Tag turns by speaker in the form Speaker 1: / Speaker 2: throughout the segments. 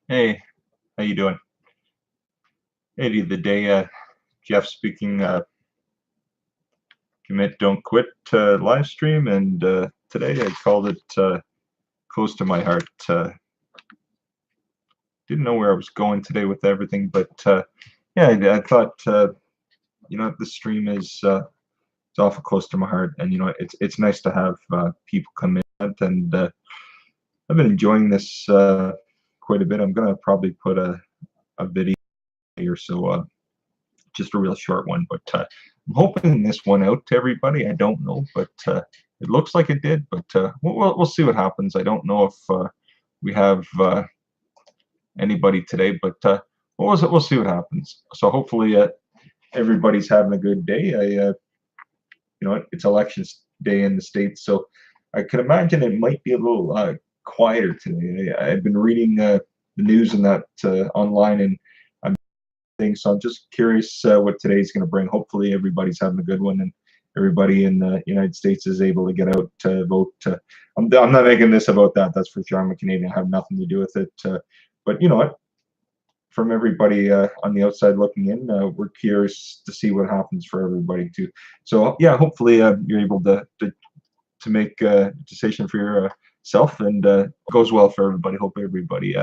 Speaker 1: Hey, how you doing? Hey, the day Jeff speaking commit don't quit live stream, and today I called it close to my heart. Didn't know where I was going today with everything, but yeah, I thought this stream is it's awful close to my heart, and it's nice to have people come in, and I've been enjoying this quite a bit. I'm gonna probably put a video or so just a real short one, but I'm hoping this one out to everybody. I don't know, but it looks like it did. But we'll see what happens. I don't know if we have anybody today, but we'll see what happens. So hopefully everybody's having a good day. It's elections day in the States, so I could imagine it might be a little quieter today. I've been reading the news and that online, and I'm thing. So I'm just curious what today's going to bring. Hopefully, everybody's having a good one, and everybody in the United States is able to get out to vote. I'm not making this about that. That's for sure. I'm a Canadian. I have nothing to do with it. But you know what? From everybody on the outside looking in, we're curious to see what happens for everybody too. So yeah, hopefully you're able to make a decision for yourself, and goes well for everybody. Hope everybody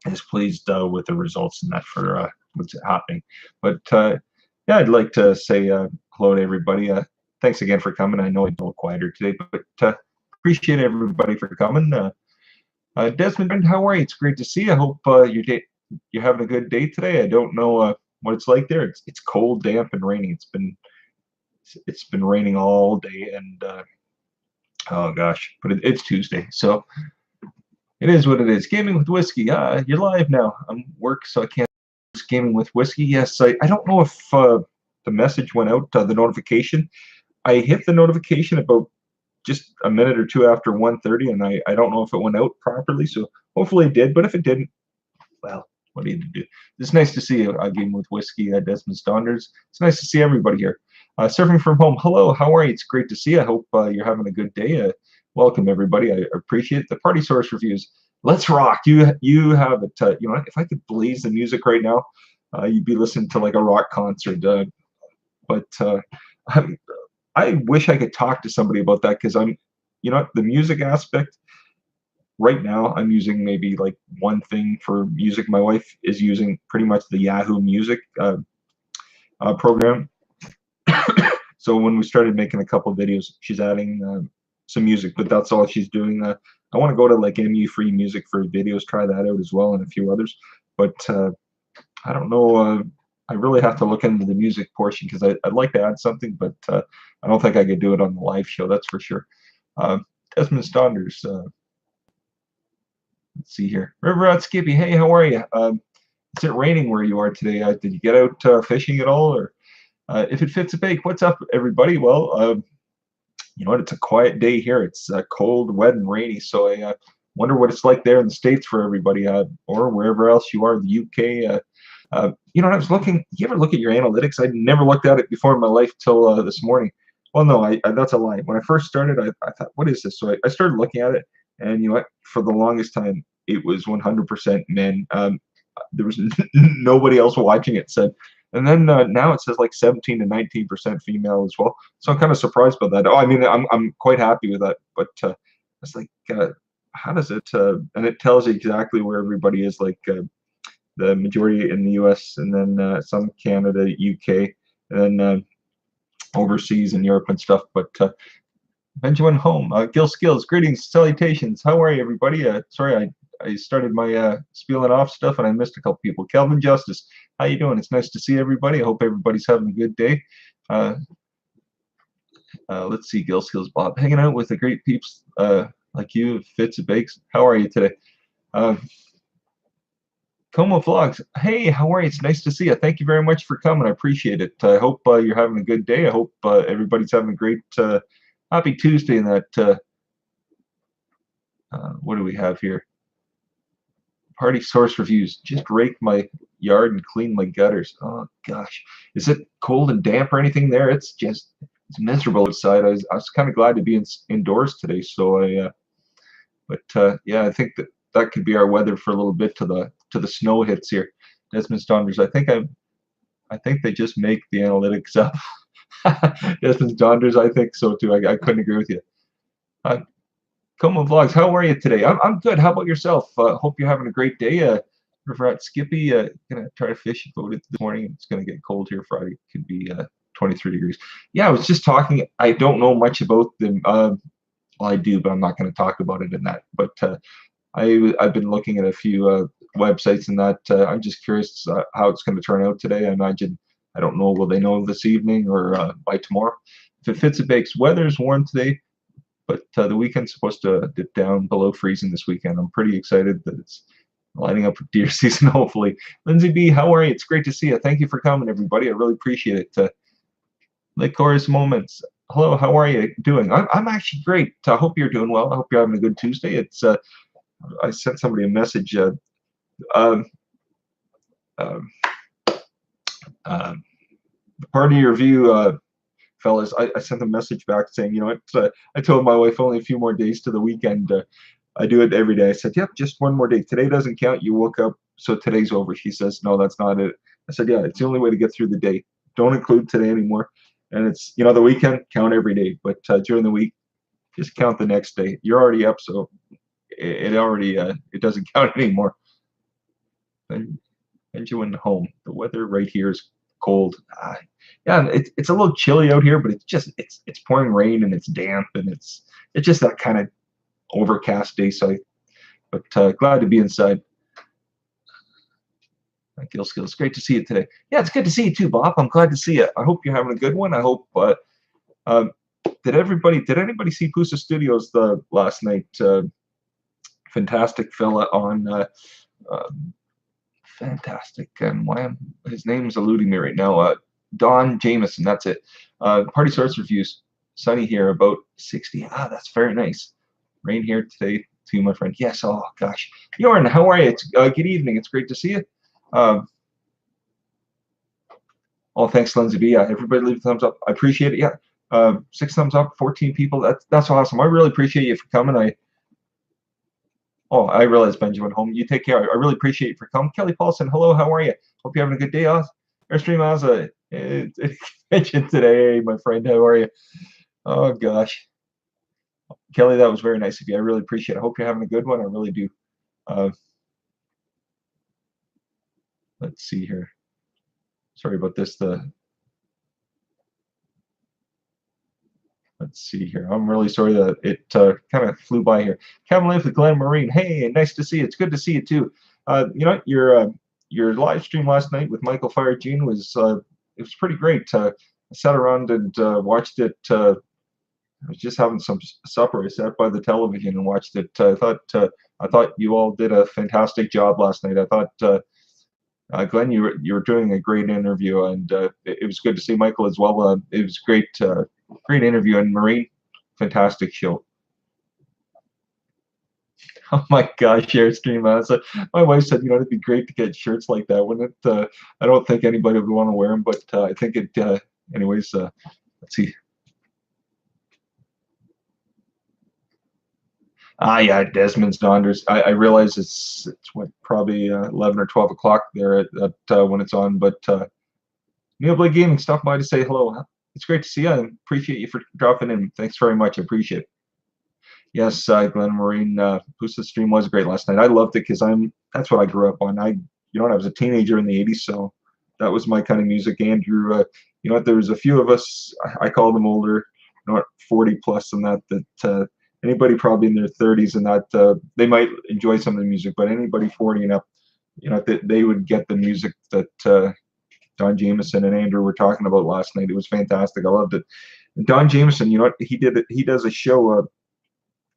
Speaker 1: is pleased with the results and that for what's happening. But yeah, I'd like to say hello to everybody. Thanks again for coming. I know it's a little quieter today, but appreciate everybody for coming. Desmond, how are you? It's great to see you. I hope you're having a good day today. I don't know what it's like there. It's cold, damp, and rainy. It's been raining all day, and oh gosh, but it's Tuesday, so it is what it is. Gaming with Whiskey. You're live now. I'm work, so I can't. Gaming with Whiskey. Yes, I don't know if the message went out, the notification. I hit the notification about just a minute or two after 1:30, and I don't know if it went out properly. So hopefully it did. But if it didn't, well, what do you do? It's nice to see you. Gaming with Whiskey. Desmond Saunders. It's nice to see everybody here. Surfing from home. Hello. How are you? It's great to see you. I hope you're having a good day. Welcome everybody. I appreciate the Party Source reviews. Let's rock. You have it. If I could blaze the music right now, you'd be listening to like a rock concert. But I, I wish I could talk to somebody about that because the music aspect. Right now, I'm using maybe like one thing for music. My wife is using pretty much the Yahoo Music program. So when we started making a couple of videos, she's adding some music, but that's all she's doing. I want to go to like MU Free Music for videos, try that out as well, and a few others. But I don't know. I really have to look into the music portion because I'd like to add something, but I don't think I could do it on the live show. That's for sure. Uh, Desmond Saunders. Let's see here. River Rat Skippy. Hey, how are you? Is it raining where you are today? Did you get out fishing at all, or if it fits a bake? What's up, everybody? Well, you know what? It's a quiet day here. It's cold, wet, and rainy. So I wonder what it's like there in the States for everybody, or wherever else you are, the UK. I was looking. You ever look at your analytics? I'd never looked at it before in my life till this morning. Well, no, that's a lie. When I first started, I thought, what is this? So I started looking at it, and you know what? For the longest time, it was 100% men. There was nobody else watching it. Said, and then now it says like 17 to 19% female as well. So I'm kind of surprised by that. Oh, I mean, I'm quite happy with that. But it's like, how does it? And it tells you exactly where everybody is. Like the majority in the U.S. and then some Canada, UK, and then overseas in Europe and stuff. But Benjamin Home, Gil Skills, greetings, salutations. How are you, everybody? Sorry, I started my spieling off stuff and I missed a couple people. Kelvin Justice, how you doing? It's nice to see everybody. I hope everybody's having a good day. Let's see, Gil Skills, Bob, hanging out with the great peeps like you, Fitz and Bakes. How are you today? Como Vlogs, hey, how are you? It's nice to see you. Thank you very much for coming. I appreciate it. I hope you're having a good day. I hope everybody's having a great happy Tuesday. And that what do we have here? Party Source reviews. Just rake my yard and clean my gutters. Oh gosh, is it cold and damp or anything there? It's miserable outside. I was kind of glad to be indoors today, so But yeah, I think that could be our weather for a little bit to the snow hits here. Desmond Donders. I think they just make the analytics up. Desmond Donders. I think so too. I couldn't agree with you. Uh, Coma Vlogs. How are you today? I'm good. How about yourself? Hope you're having a great day. River at Skippy. Gonna try to fish boat it this morning. It's gonna get cold here Friday. It could be 23 degrees. Yeah, I was just talking. I don't know much about them. Well, I do, but I'm not going to talk about it in that. But I've been looking at a few websites and that. I'm just curious how it's going to turn out today. I imagine, I don't know, will they know this evening or by tomorrow? If it fits, it bakes. Weather's warm today, but the weekend's supposed to dip down below freezing this weekend. I'm pretty excited that it's lining up with deer season, hopefully. Lindsay B, how are you? It's great to see you. Thank you for coming, everybody. I really appreciate it. Lake Chorus Moments. Hello, how are you doing? I'm actually great. I hope you're doing well. I hope you're having a good Tuesday. It's I sent somebody a message. Um, um, Part of your review, fellas, I sent a message back saying, you know what? I told my wife only a few more days to the weekend. I do it every day. I said, yep, just one more day. Today doesn't count. You woke up, so today's over. She says, no, that's not it. I said, yeah, it's the only way to get through the day. Don't include today anymore. And it's, you know, the weekend, count every day. But during the week, just count the next day. You're already up, so it already it doesn't count anymore. And you went home. The weather right here is cold. Yeah, it's a little chilly out here, but it's pouring rain and it's damp and it's just that kind of overcast day. So, but glad to be inside. Gill Skills, great to see you today. Yeah, it's good to see you too, Bob. I'm glad to see you. I hope you're having a good one. I hope. Did anybody see Pusa Studios the last night? Fantastic fella on fantastic, and his name's eluding me right now. Don Jameson, that's it. Party Source Reviews. Sunny here, about 60. That's very nice. Rain here today too, my friend. Yes. Oh gosh, Jorn, how are you? It's good evening. It's great to see you. Oh, thanks, Lindsay B. Everybody leave a thumbs up. I appreciate it. Yeah. 6 thumbs up, 14 people. That's awesome. I really appreciate you for coming. I realize Benjamin home. You take care. I really appreciate you for coming. Kelly Paulson, hello. How are you? Hope you're having a good day. Airstream Ozza, mentioned today, my friend. How are you? Oh gosh, Kelly, that was very nice of you. I really appreciate it. I hope you're having a good one. I really do. Let's see here. Sorry about this. Let's see here. I'm really sorry that it kind of flew by here. Kevin Live with Glen Marine. Hey, nice to see you. It's good to see you too. You know, your live stream last night with Michael Fire Gene was it was pretty great. I sat around and watched it. I was just having some supper. I sat by the television and watched it. I thought you all did a fantastic job last night. I thought Glenn, you were doing a great interview, and it was good to see Michael as well. It was great, great interview, and Maureen, fantastic show. Oh my gosh, Airstream. So my wife said, you know, it'd be great to get shirts like that, wouldn't it? I don't think anybody would want to wear them, but I think it. Anyways, let's see. Yeah, Desmond's Donders. I realize it's what, probably 11 or 12 o'clock there at when it's on, but Neil Blake Gaming stopped by to say hello. It's great to see you. I appreciate you for dropping in. Thanks very much. I appreciate it. Yes, Glenn Marine, Pusa's stream was great last night. I loved it because that's what I grew up on. You know, I was a teenager in the 80s, so that was my kind of music. Andrew, you know, there was a few of us, I call them older, you know, 40 plus and that anybody probably in their 30s and that they might enjoy some of the music, but anybody 40 and up, you know, they would get the music that Don Jameson and Andrew were talking about last night. It was fantastic. I loved it. And Don Jameson, you know what, he does a show.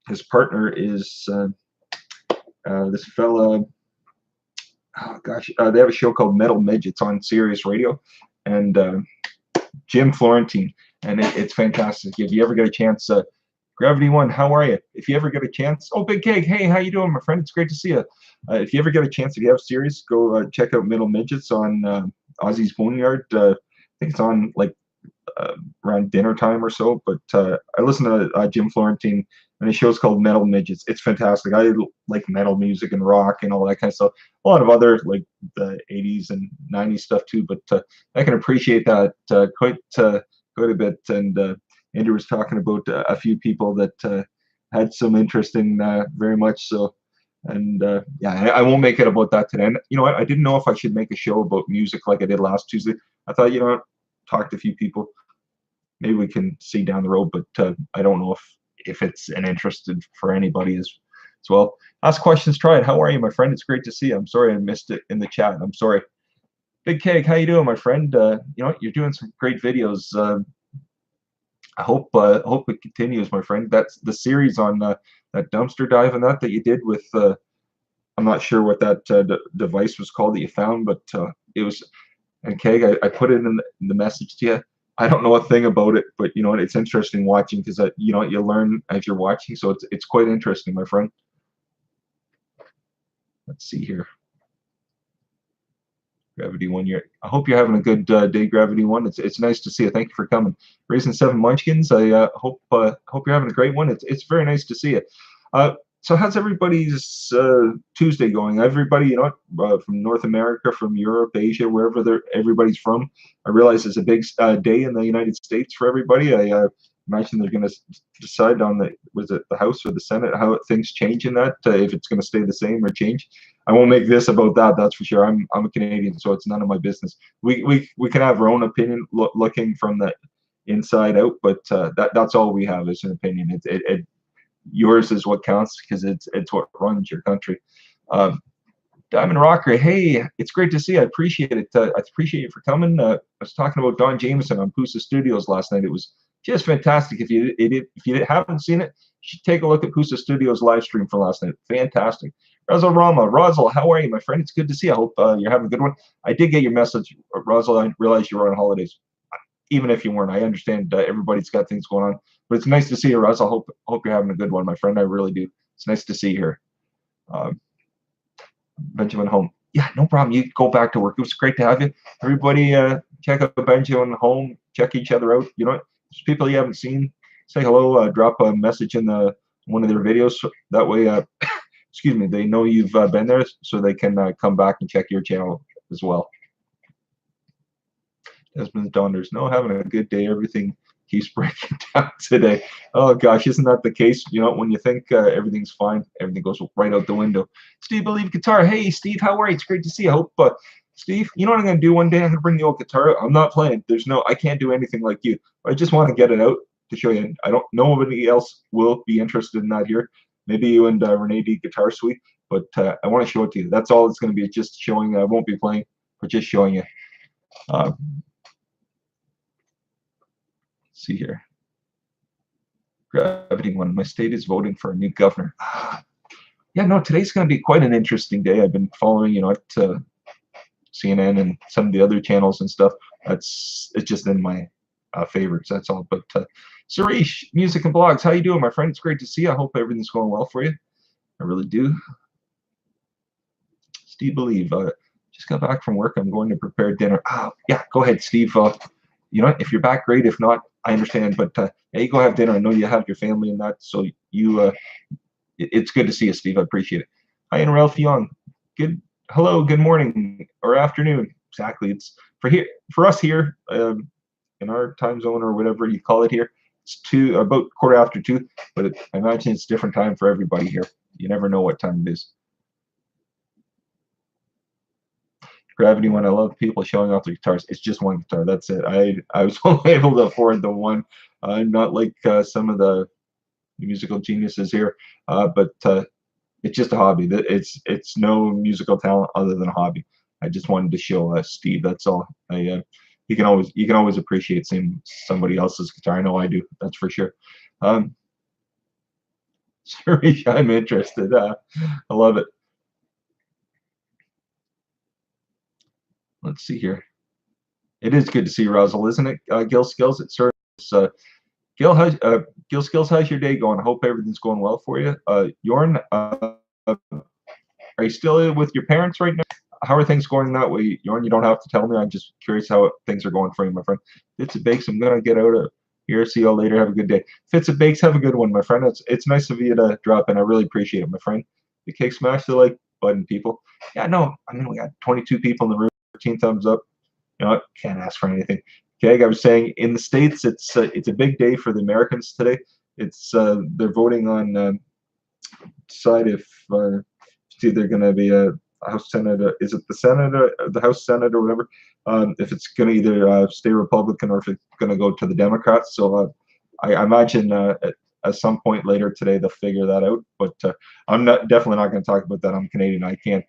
Speaker 1: His partner is this fella. Oh gosh, they have a show called Metal Midgets on Sirius Radio, and Jim Florentine, and it's fantastic. If you ever get a chance, Gravity One, how are you? If you ever get a chance, oh Big Keg, hey, how you doing, my friend? It's great to see you. If you ever get a chance, if you have Sirius, go check out Metal Midgets on Ozzy's Boneyard. I think it's on like around dinner time or so. But I listen to Jim Florentine, and his show's called Metal Midgets. It's fantastic. I like metal music and rock and all that kind of stuff. A lot of other like the 80s and 90s stuff too. But I can appreciate that quite a bit. And Andrew was talking about a few people that had some interest in very much so. And yeah, I won't make it about that today. And you know what? I didn't know if I should make a show about music like I did last Tuesday. I thought, you know what, talk to a few people. Maybe we can see down the road, but I don't know if it's an interest for anybody as well. Ask questions, try it. How are you, my friend? It's great to see you. I'm sorry I missed it in the chat. I'm sorry. Big Keg, how you doing, my friend? You know what? You're doing some great videos. I hope it continues, my friend. That's the series on that dumpster dive and that you did with. I'm not sure what that device was called that you found, but it was. And Keg, I put it in the message to you. I don't know a thing about it, but you know what? It's interesting watching because you know you learn as you're watching, so it's quite interesting, my friend. Let's see here. Gravity One, I hope you're having a good day, Gravity One. It's nice to see you. Thank you for coming. Raising Seven Munchkins. I hope you're having a great one. It's very nice to see you. So how's everybody's Tuesday going? Everybody, you know, from North America, from Europe, Asia, wherever everybody's from. I realize it's a big day in the United States for everybody. I imagine they're going to decide on the House or the Senate, how things change in that, if it's going to stay the same or change. I won't make this about that. That's for sure. I'm a Canadian, so it's none of my business. We can have our own opinion looking from the inside out, but that's all we have is an opinion. Yours is what counts because it's what runs your country. Diamond Rocker, hey, it's great to see you. I appreciate it. I appreciate you for coming. I was talking about Don Jameson on Pusa Studios last night. It was just fantastic. If you haven't seen it, you should take a look at Pusa Studios live stream for last night. Fantastic. Razzle Rama, Razzle, how are you, my friend? It's good to see you. I hope you're having a good one. I did get your message, Razzle. I realized you were on holidays. Even if you weren't, I understand everybody's got things going on. But it's nice to see you, Russ. I hope you're having a good one, my friend. I really do. It's nice to see you here. Benjamin Home. Yeah, no problem. You go back to work. It was great to have you. Everybody check out Benjamin Home. Check each other out. You know, people you haven't seen, say hello. Drop a message in one of their videos. So that way, excuse me, they know you've been there so they can come back and check your channel as well. Desmond Donders. No, having a good day. Everything keeps breaking down today. Oh gosh, isn't that the case? You know, when you think everything's fine, everything goes right out the window. Steve Believe Guitar. Hey Steve, how are you? It's great to see you. I hope Steve, you know what I'm gonna do one day? I'm gonna bring the old guitar out. I'm not playing. I can't do anything like you. I just want to get it out to show you. I don't know nobody else will be interested in that here. Maybe you and Renee D Guitar Suite, but I want to show it to you. That's all it's gonna be. It's just showing. I won't be playing, but just showing you. See here. Gravity One. My state is voting for a new governor. Yeah, no, today's going to be quite an interesting day. I've been following, you know, CNN and some of the other channels and stuff. It's just in my favorites. That's all. But Suresh, Music and Blogs, how you doing, my friend? It's great to see you. I hope everything's going well for you. I really do. Steve Believe. Just got back from work. I'm going to prepare dinner. Yeah, go ahead, Steve. You know, if you're back, great. If not, I understand. But yeah, you go have dinner. I know you have your family and that, so it's good to see you, Steve. I appreciate it. Hi, and Ralph Young. Hello, good morning or afternoon. Exactly. It's for us here in our time zone or whatever you call it here. It's about 2:15, but I imagine it's different time for everybody here. You never know what time it is. Gravity One. I love people showing off their guitars. It's just one guitar. That's it. I was only able to afford the one. I'm not like some of the musical geniuses here, but it's just a hobby. It's no musical talent other than a hobby. I just wanted to show Steve. That's all. You can always appreciate seeing somebody else's guitar. I know I do. That's for sure. Sorry, I'm interested. I love it. Let's see here. It is good to see you, Russell, isn't it? Gil Skills, it sort of. Gil Skills, how's your day going? I hope everything's going well for you. Jorn, are you still with your parents right now? How are things going that way, Jorn? You don't have to tell me. I'm just curious how things are going for you, my friend. It's a bakes. I'm gonna get out Here, see you all later. Have a good day. Fitz and Bakes, have a good one, my friend. It's nice of you to drop in. I really appreciate it, my friend. The cake smash the like button, people. Yeah, no, I mean we got 22 people in the room, 13 thumbs up. You know what? Can't ask for anything. Okay, I was saying in the States, it's a big day for the Americans today. It's they're voting on decide if it's either going to be a House Senate, is it the Senate, the House Senate or whatever? If it's going to either stay Republican or if it's going to go to the Democrats. So I imagine at some point later today they'll figure that out. But I'm definitely not going to talk about that. I'm Canadian. I can't.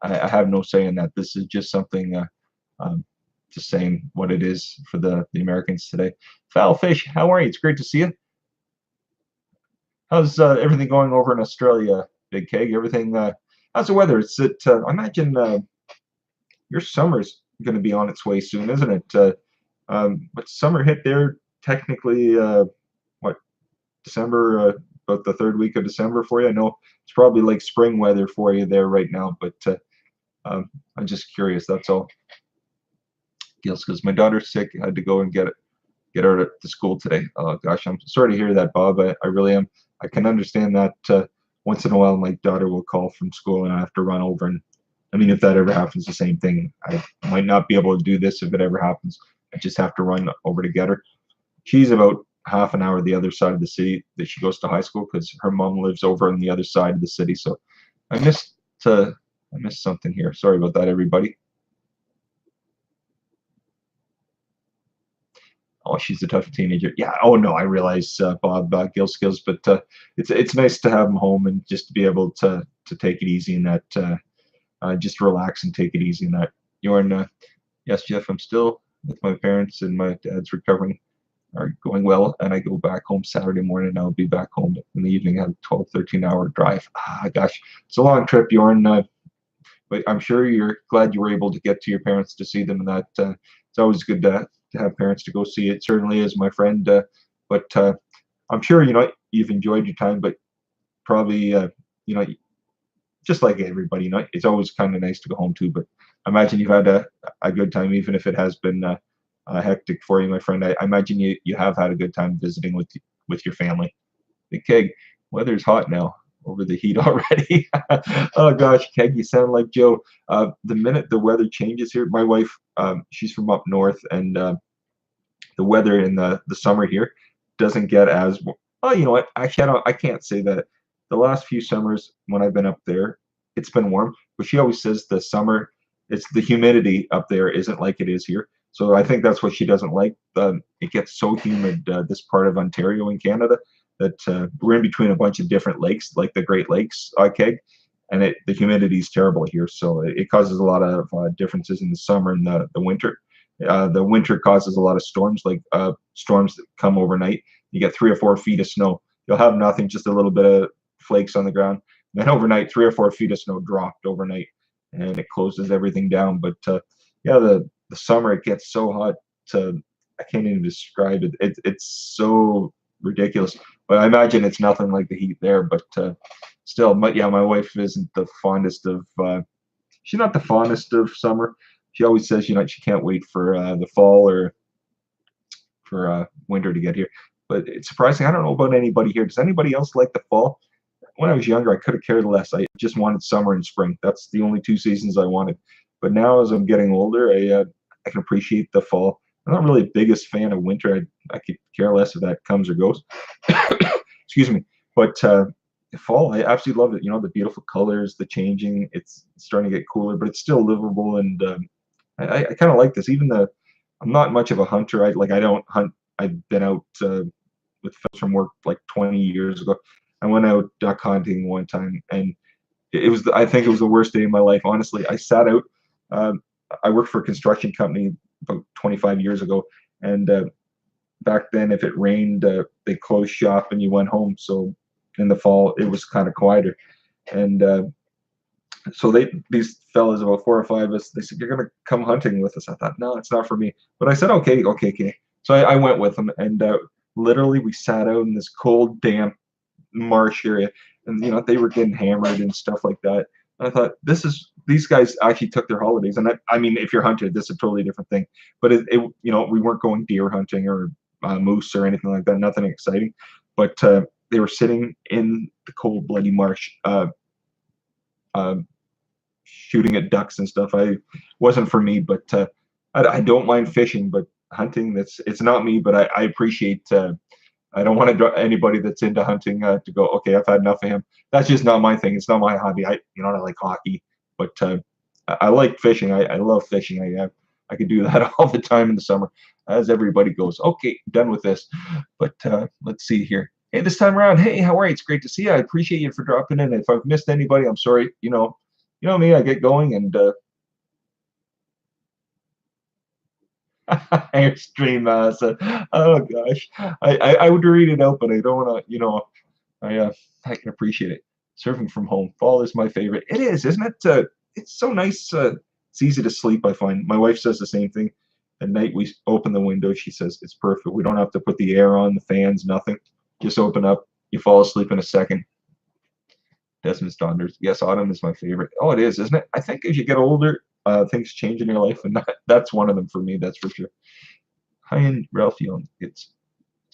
Speaker 1: I have no say in that. This is just something. Just saying what it is for the Americans today. Foul Fish, how are you? It's great to see you. How's everything going over in Australia, Big Keg? Everything, how's the weather? I imagine your summer's going to be on its way soon, isn't it? But summer hit there technically, what, December, about the third week of December for you? I know it's probably like spring weather for you there right now, but I'm just curious, that's all. Because my daughter's sick. I had to go and get her to school today. Oh gosh, I'm sorry to hear that, Bob. I really am. I can understand that. Once in a while, my daughter will call from school, and I have to run over. And I mean, if that ever happens, the same thing. I might not be able to do this if it ever happens. I just have to run over to get her. She's about half an hour the other side of the city that she goes to high school because her mom lives over on the other side of the city. So I missed something here. Sorry about that, everybody. Oh, she's a tough teenager. Yeah. Oh no, I realize, Bob, Gill Skills, but it's nice to have him home and just to be able to take it easy and that just relax and take it easy and that. Yes, Jeff, I'm still with my parents and my dad's recovering are going well, and I go back home Saturday morning. And I'll be back home in the evening. I have a 12, 13-hour drive. Ah, gosh, it's a long trip, Jorn. But I'm sure you're glad you were able to get to your parents to see them, and that it's always good to have parents to go see. It certainly is, my friend. But I'm sure you've enjoyed your time, but probably just like everybody, it's always kind of nice to go home too. But I imagine you've had a good time, even if it has been hectic for you, my friend. I imagine you have had a good time visiting with your family. The Keg, weather's hot now. Over the heat already. Oh gosh, Keg, you sound like Joe. The minute the weather changes here, my wife, she's from up north, and the weather in the summer here doesn't get as. Oh, you know what? Actually, I can't say that. The last few summers when I've been up there, it's been warm. But she always says the summer, it's the humidity up there isn't like it is here. So I think that's what she doesn't like. It gets so humid this part of Ontario in Canada that we're in between a bunch of different lakes, like the Great Lakes, Keg, and the humidity is terrible here. So it causes a lot of differences in the summer and the winter. The winter causes a lot of storms, like storms that come overnight. You get 3 or 4 feet of snow. You'll have nothing, just a little bit of flakes on the ground. And then overnight, 3 or 4 feet of snow dropped overnight, and it closes everything down. But yeah, the summer, it gets so hot. I can't even describe it. It's so ridiculous. But I imagine it's nothing like the heat there. But still, my wife isn't the fondest of. She's not the fondest of summer. She always says, she can't wait for the fall or for winter to get here. But it's surprising. I don't know about anybody here. Does anybody else like the fall? When I was younger, I could have cared less. I just wanted summer and spring. That's the only 2 seasons I wanted. But now, as I'm getting older, I can appreciate the fall. I'm not really the biggest fan of winter. I could care less if that comes or goes. Excuse me. But fall, I absolutely love it. The beautiful colors, the changing. It's starting to get cooler, but it's still livable. And I kind of like this. I'm not much of a hunter. I don't hunt. I've been out with friends from work like 20 years ago. I went out duck hunting one time, and I think it was the worst day of my life. Honestly, I sat out. I worked for a construction company about 25 years ago, and back then, if it rained, they closed shop and you went home. So in the fall, it was kind of quieter, and so these fellas, about 4 or 5 of us, they said, "You're gonna come hunting with us." I thought, no, it's not for me. But I said, okay. So I went with them, and literally we sat out in this cold, damp marsh area, and they were getting hammered and stuff like that. And I thought, these guys actually took their holidays, and I mean, if you're hunting, this is a totally different thing. But we weren't going deer hunting or moose or anything like that. Nothing exciting, but they were sitting in the cold, bloody marsh, uh, shooting at ducks and stuff. I wasn't for me, but I don't mind fishing, but hunting, it's not me. But I appreciate. I don't want to anybody that's into hunting to go, okay, I've had enough of him. That's just not my thing. It's not my hobby. I like hockey, but I like fishing. I love fishing. I could do that all the time in the summer, as everybody goes. Okay, done with this. But let's see here. Hey, this time around, hey, how are you? It's great to see you. I appreciate you for dropping in. If I've missed anybody, I'm sorry. You know me. I get going and Airstream. Oh gosh, I would read it out, but I don't want to. I can appreciate it. Surfing from home, fall is my favorite. It is, isn't it? It's so nice. It's easy to sleep. I find my wife says the same thing. At night we open the window. She says it's perfect. We don't have to put the air on, the fans, nothing. Just open up. You fall asleep in a second. Desmond Donders. Yes, autumn is my favorite. Oh, it is, isn't it? I think as you get older, things change in your life, and that's one of them for me. That's for sure. Hi, and Ralph Young. It's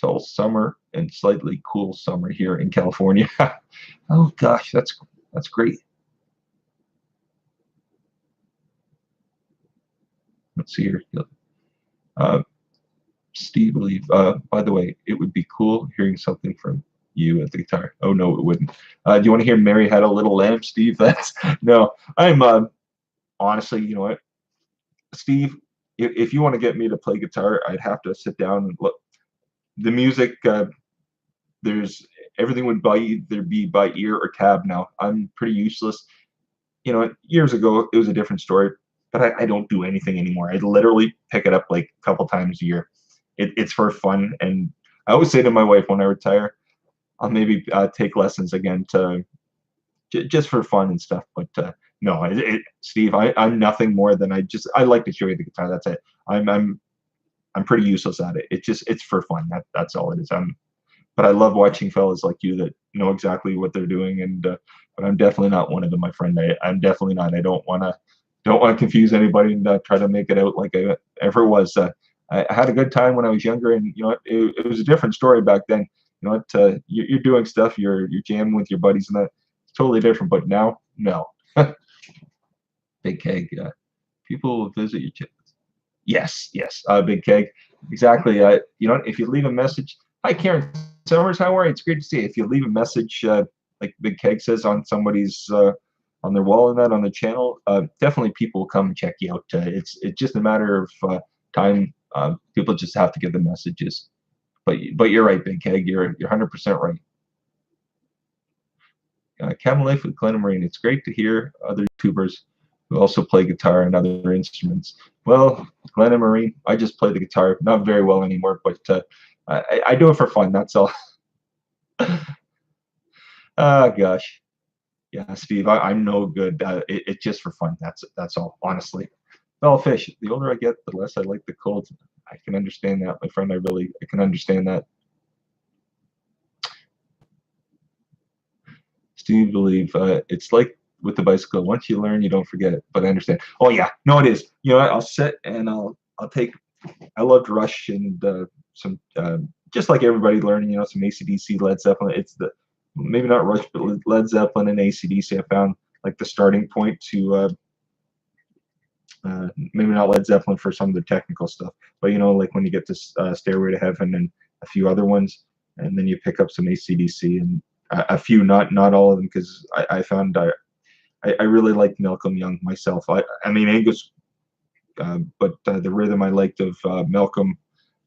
Speaker 1: all summer and slightly cool summer here in California. Oh gosh, that's great. Let's see here. Uh, Steve, believe. By the way, it would be cool hearing something from you at the guitar. Oh no, it wouldn't. Do you want to hear "Mary Had a Little Lamb," Steve? That's no. I'm honestly, you know what, Steve. If you want to get me to play guitar, I'd have to sit down and look. The music, there's everything would by either be by ear or tab now. I'm pretty useless. Years ago it was a different story, but I don't do anything anymore. I literally pick it up like a couple times a year. It's for fun, and I always say to my wife when I retire, I'll maybe take lessons again to just for fun and stuff. But no, Steve, I'm nothing more than I like to show you the guitar. That's it. I'm pretty useless at it. It's for fun. That's all it is. But I love watching fellas like you that know exactly what they're doing, and but I'm definitely not one of them, my friend. I'm definitely not. I don't want to confuse anybody and try to make it out like I ever was. I had a good time when I was younger, and it was a different story back then. You're doing stuff, you're jamming with your buddies, and it's totally different. But now, no. Big Keg. People will visit your channel. Yes, yes, Big Keg. Exactly. If you leave a message, hi Karen Summers, how are you? It's great to see you. If you leave a message, like Big Keg says on somebody's on their wall and that on the channel, definitely people will come and check you out. It's just a matter of time. People just have to get the messages. But you're right, Big Keg. You're 100% right. Camel Life with Glenn and Marine. It's great to hear other YouTubers who also play guitar and other instruments. Well, Glenn and Marine, I just play the guitar, not very well anymore, but I do it for fun. That's all. Oh gosh, yeah, Steve, I'm no good. It's just for fun. That's all. Honestly, well, fish. The older I get, the less I like the cold. I can understand that, my friend. I can understand that. Steve, believe it's like with the bicycle. Once you learn, you don't forget it. But I understand. Oh yeah, no, it is. I'll sit and I'll take. I loved Rush and some just like everybody learning. Some AC/DC, Led Zeppelin. It's the maybe not Rush, but Led Zeppelin and AC/DC. I found like the starting point to maybe not Led Zeppelin for some of the technical stuff, but like when you get to Stairway to Heaven and a few other ones, and then you pick up some AC/DC and a few, not all of them, because I found I really liked Malcolm Young myself. I mean Angus, but the rhythm I liked of Malcolm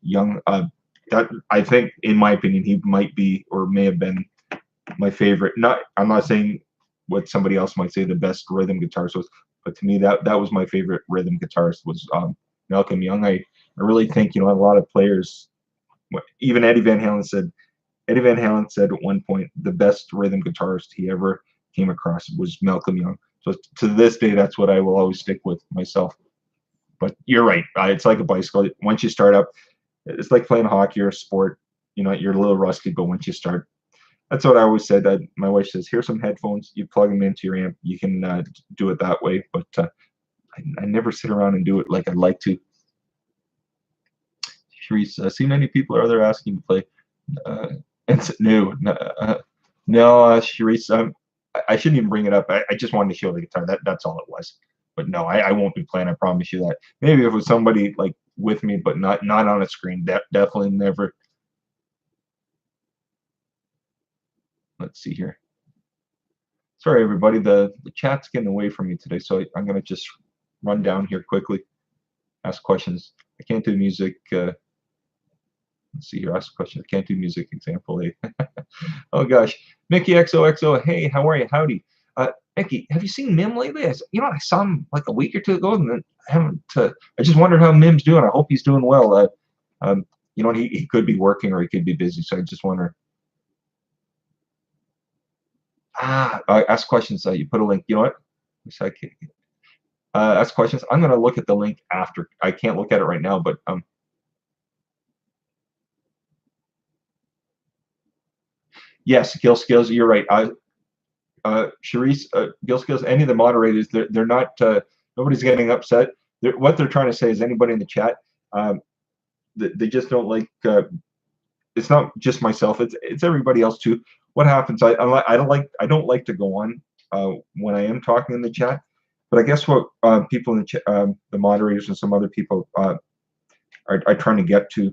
Speaker 1: Young, that I think, in my opinion, he might be or may have been my favorite. I'm not saying what somebody else might say the best rhythm guitarist was, but to me that was my favorite rhythm guitarist was Malcolm Young. I really think a lot of players, even Eddie Van Halen said at one point the best rhythm guitarist he ever came across was Malcolm Young. So to this day, that's what I will always stick with myself. But you're right. It's like a bicycle. Once you start up, it's like playing hockey or a sport. You're a little rusty, but once you start, that's what I always said. My wife says, "Here's some headphones. You plug them into your amp. You can do it that way." But I never sit around and do it like I'd like to. Sharice, see many people are there asking to play. Uh, it's new. No, Sharice, I shouldn't even bring it up. I just wanted to show the guitar. That's all it was. But no, I won't be playing. I promise you that. Maybe if it was somebody like with me, but not on a screen. Definitely never. Let's see here. Sorry, everybody. The chat's getting away from me today, so I'm gonna just run down here quickly. Ask questions. I can't do music. Let's see here. Ask questions. I can't do music. Example A. Oh gosh, Mickey XOXO. Hey, how are you? Howdy. Mickey, have you seen Mim lately? I saw him like a week or two ago, and then I haven't. I just wondered how Mim's doing. I hope he's doing well. He could be working or he could be busy, so I just wonder. Ask questions. You put a link. You know what? Ask questions. I'm gonna look at the link after. I can't look at it right now, but yes, Gil Skills. You're right. Sharice, Gil Skills, any of the moderators, they're not. Nobody's getting upset. What they're trying to say is anybody in the chat, they just don't like. It's not just myself. It's everybody else too. What happens? I don't like to go on when I am talking in the chat. But I guess what people in the chat, the moderators and some other people are trying to get to,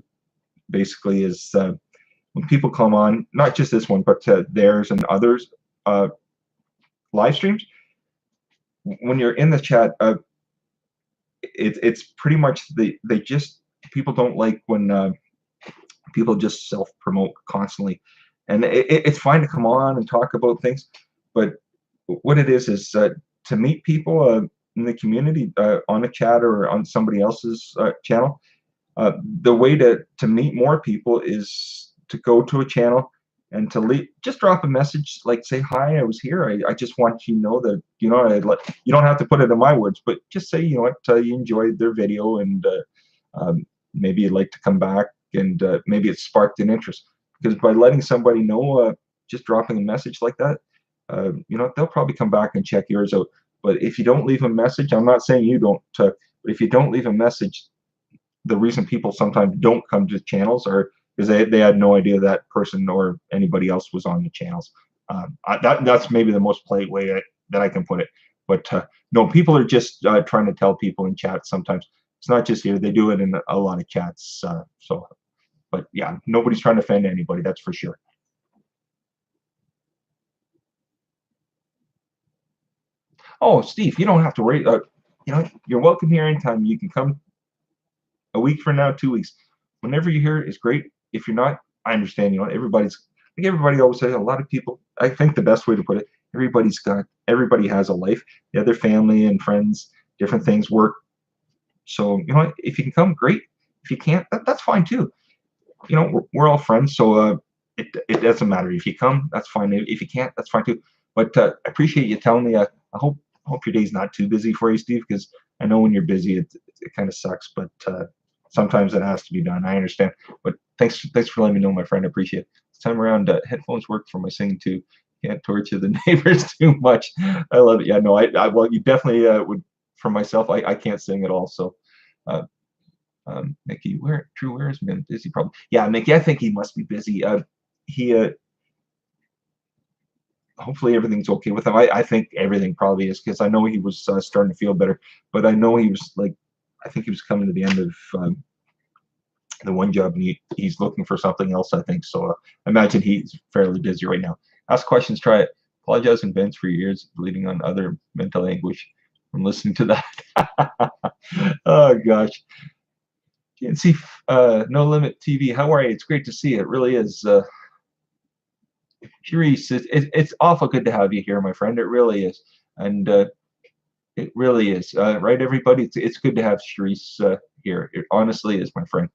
Speaker 1: basically, is when people come on, not just this one, but theirs and others live streams. When you're in the chat, it's pretty much people don't like when people just self-promote constantly, and it's fine to come on and talk about things, but what it is to meet people in the community on a chat or on somebody else's channel. The way to meet more people is to go to a channel and to just drop a message, like say, hi, I was here. I just want you to know that, you don't have to put it in my words, but just say, you enjoyed their video, and maybe you'd like to come back, and maybe it sparked an interest. Because by letting somebody know, just dropping a message like that, they'll probably come back and check yours out. But if you don't leave a message, I'm not saying you don't, but if you don't leave a message, the reason people sometimes don't come to channels are because they had no idea that person or anybody else was on the channels. That's maybe the most polite way that I can put it. But no, people are just trying to tell people in chat sometimes. It's not just here. They do it in a lot of chats. But yeah, nobody's trying to offend anybody. That's for sure. Oh, Steve, you don't have to worry. You're welcome here anytime. You can come a week from now, 2 weeks. Whenever you're here is great. If you're not, I understand. Everybody always says, a lot of people, I think the best way to put it, everybody has a life. They have their family and friends, different things, work. So, if you can come, great. If you can't, that's fine too. We're all friends, so it doesn't matter. If you come, that's fine. If you can't, that's fine too. But I appreciate you telling me. I hope your day's not too busy for you, Steve, because I know when you're busy, it kind of sucks. But sometimes it has to be done. I understand. But thanks for letting me know, my friend. I appreciate it. This time around, headphones work for my singing too. Can't torture the neighbors too much. I love it. Yeah, no, well, you definitely would. For myself, I can't sing at all. So, Mickey, where is Mim? Busy probably? Yeah, Mickey, I think he must be busy. He hopefully everything's okay with him. I think everything probably is, because I know he was starting to feel better, but I know he was I think he was coming to the end of the one job, and he's looking for something else, I think. So I imagine he's fairly busy right now. Ask questions, try it. Apologize in advance for your ears bleeding on other mental anguish from listening to that. Oh gosh. GNC No Limit TV, how are you? It's great to see you. It really is. Sharice, it's awful good to have you here, my friend. It really is. And it really is. Right, everybody? It's good to have Sharice here. It honestly is, my friend.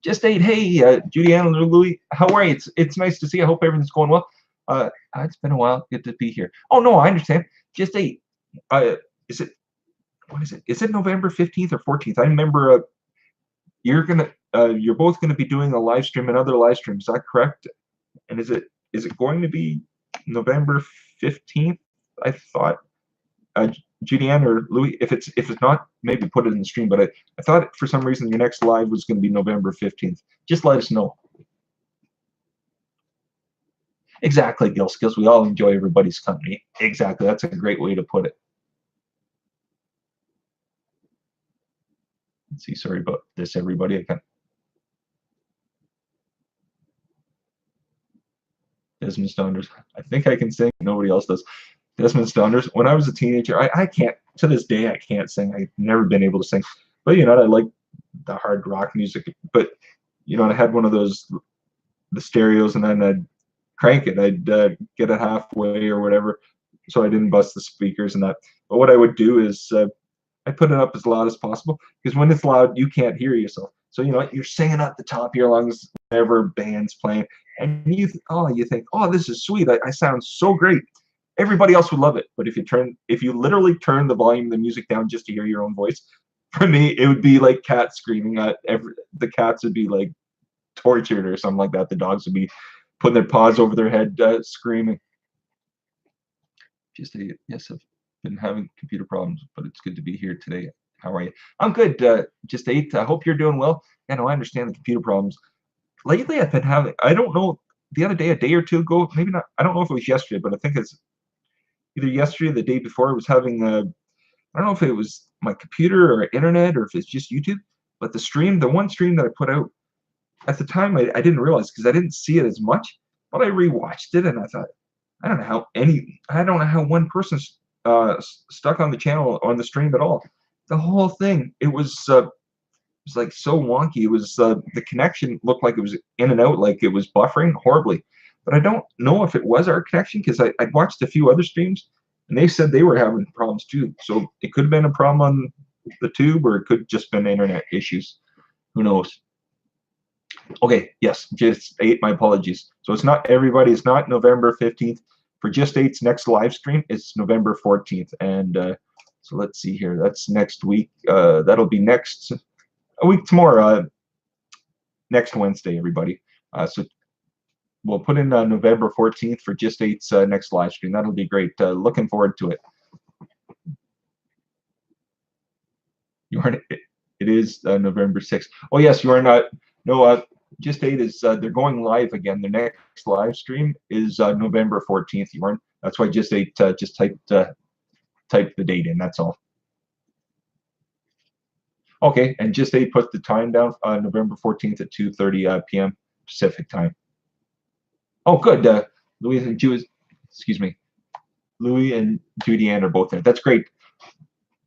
Speaker 1: Just ate. Hey, Juliana Louis, how are you? It's nice to see you. I hope everything's going well. It's been a while. Good to be here. Oh, no, I understand. Just ate. Is it, what is it? Is it November 15th or 14th? I remember you're both gonna be doing a live stream, another live stream. Is that correct? And is it going to be November 15th? I thought. Judy Ann or Louis, if it's not, maybe put it in the stream. But I thought for some reason your next live was going to be November 15th. Just let us know. Exactly, Gil Skills. We all enjoy everybody's company. Exactly. That's a great way to put it. Let's see. Sorry about this, everybody. I can't. Desmond Saunders. I think I can sing. Nobody else does. Desmond Saunders. When I was a teenager, I can't, to this day, I can't sing. I've never been able to sing. But you know, I like the hard rock music. But you know, I had one of those, the stereos, and then I'd crank it. I'd get it halfway or whatever, so I didn't bust the speakers and that. But what I would do is I put it up as loud as possible, because when it's loud, you can't hear yourself. So you know you're singing at the top of your lungs, whenever band's playing, and you think, oh, this is sweet. I sound so great. Everybody else would love it, but if you literally turn the volume of the music down just to hear your own voice, for me it would be like cats screaming. The cats would be like tortured or something like that. The dogs would be putting their paws over their head, screaming. Just yes, I've been having computer problems, but it's good to be here today. How are you? I'm good. Just eight. I hope you're doing well. Yeah, no, I understand the computer problems. Lately, I've been having. I don't know. The other day, a day or two ago, maybe not. I don't know if it was yesterday, but I think it's either yesterday or the day before. I was having. I don't know if it was my computer or internet or if it's just YouTube. But the one stream that I put out at the time, I didn't realize because I didn't see it as much. But I rewatched it and I thought, I don't know how one person stuck on the channel on the stream at all. The whole thing, it was like so wonky. It was the connection looked like it was in and out, like it was buffering horribly. But I don't know if it was our connection, because I watched a few other streams and they said they were having problems too. So it could have been a problem on the tube, or it could just been internet issues. Who knows? Okay, yes, just eight. My apologies. So it's not everybody. It's not November 15th. For just eight's next live stream, it's November 14th. And so let's see here. That's next week. That'll be a week tomorrow. Next Wednesday, everybody. So we'll put in November 14th for just eight's next live stream. That'll be great. Looking forward to it. You aren't. It is November 6th. Oh yes, you are not. No, just eight is they're going live again. The next live stream is November 14th. You aren't. That's why just eight just typed the date in. That's all. Okay, and just eight put the time down. November 14th at 2:30 p.m. Pacific time. Oh, good. Louis and excuse me, Louis and Judy Ann are both there. That's great.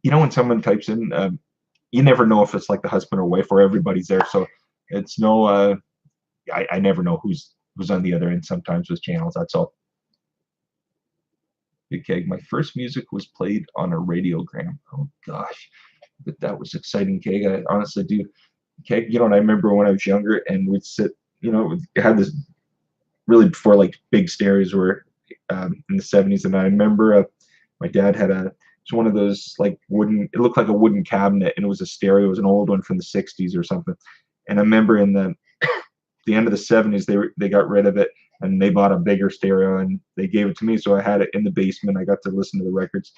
Speaker 1: You know, when someone types in, you never know if it's like the husband or wife or everybody's there. So it's no. I never know who's on the other end sometimes with channels. That's all. Big Keg. My first music was played on a radiogram. Oh gosh, but that was exciting, Keg. I honestly do. Keg, you know, and I remember when I was younger and we'd sit, you know, it had this really before like big stereos were in the 70s, and I remember my dad had it's one of those like wooden. It looked like a wooden cabinet, and it was a stereo. It was an old one from the 60s or something. And I remember in the end of the 70s, they got rid of it and they bought a bigger stereo and they gave it to me. So I had it in the basement. I got to listen to the records,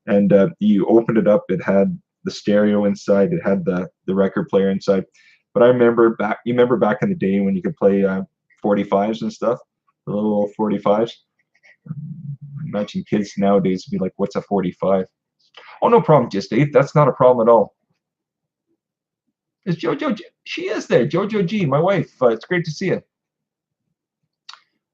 Speaker 1: and you opened it up. It had the stereo inside. It had the record player inside. But I remember you remember back in the day when you could play 45s and stuff, the little 45s. Imagine kids nowadays would be like, "What's a 45?" Oh, no problem, just Dave. That's not a problem at all. Is JoJo? She is there. JoJo G, my wife. It's great to see you.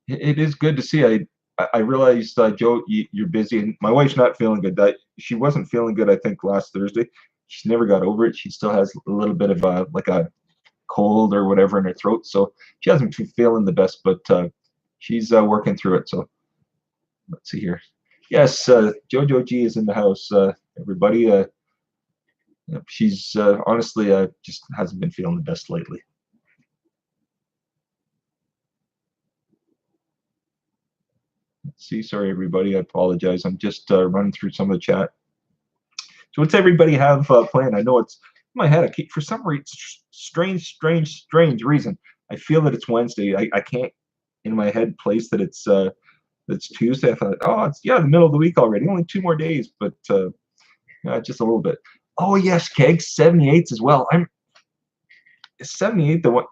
Speaker 1: It is good to see you. I realized, Joe, you're busy, and my wife's not feeling good. She wasn't feeling good, I think, last Thursday. She's never got over it. She still has a little bit of like a cold or whatever in her throat, so she hasn't been feeling the best, but she's working through it. So let's see here. Yes, JoJo G is in the house. Everybody, she's honestly just hasn't been feeling the best lately. Let's see, sorry everybody, I apologize. I'm just running through some of the chat. So what's everybody have planned? I know it's in my head. For some strange reason, I feel that it's Wednesday. I can't in my head place that it's Tuesday. I thought, oh, it's the middle of the week already. Only 2 more days, but just a little bit. Oh yes, kegs, 78s as well. Is 78 the one?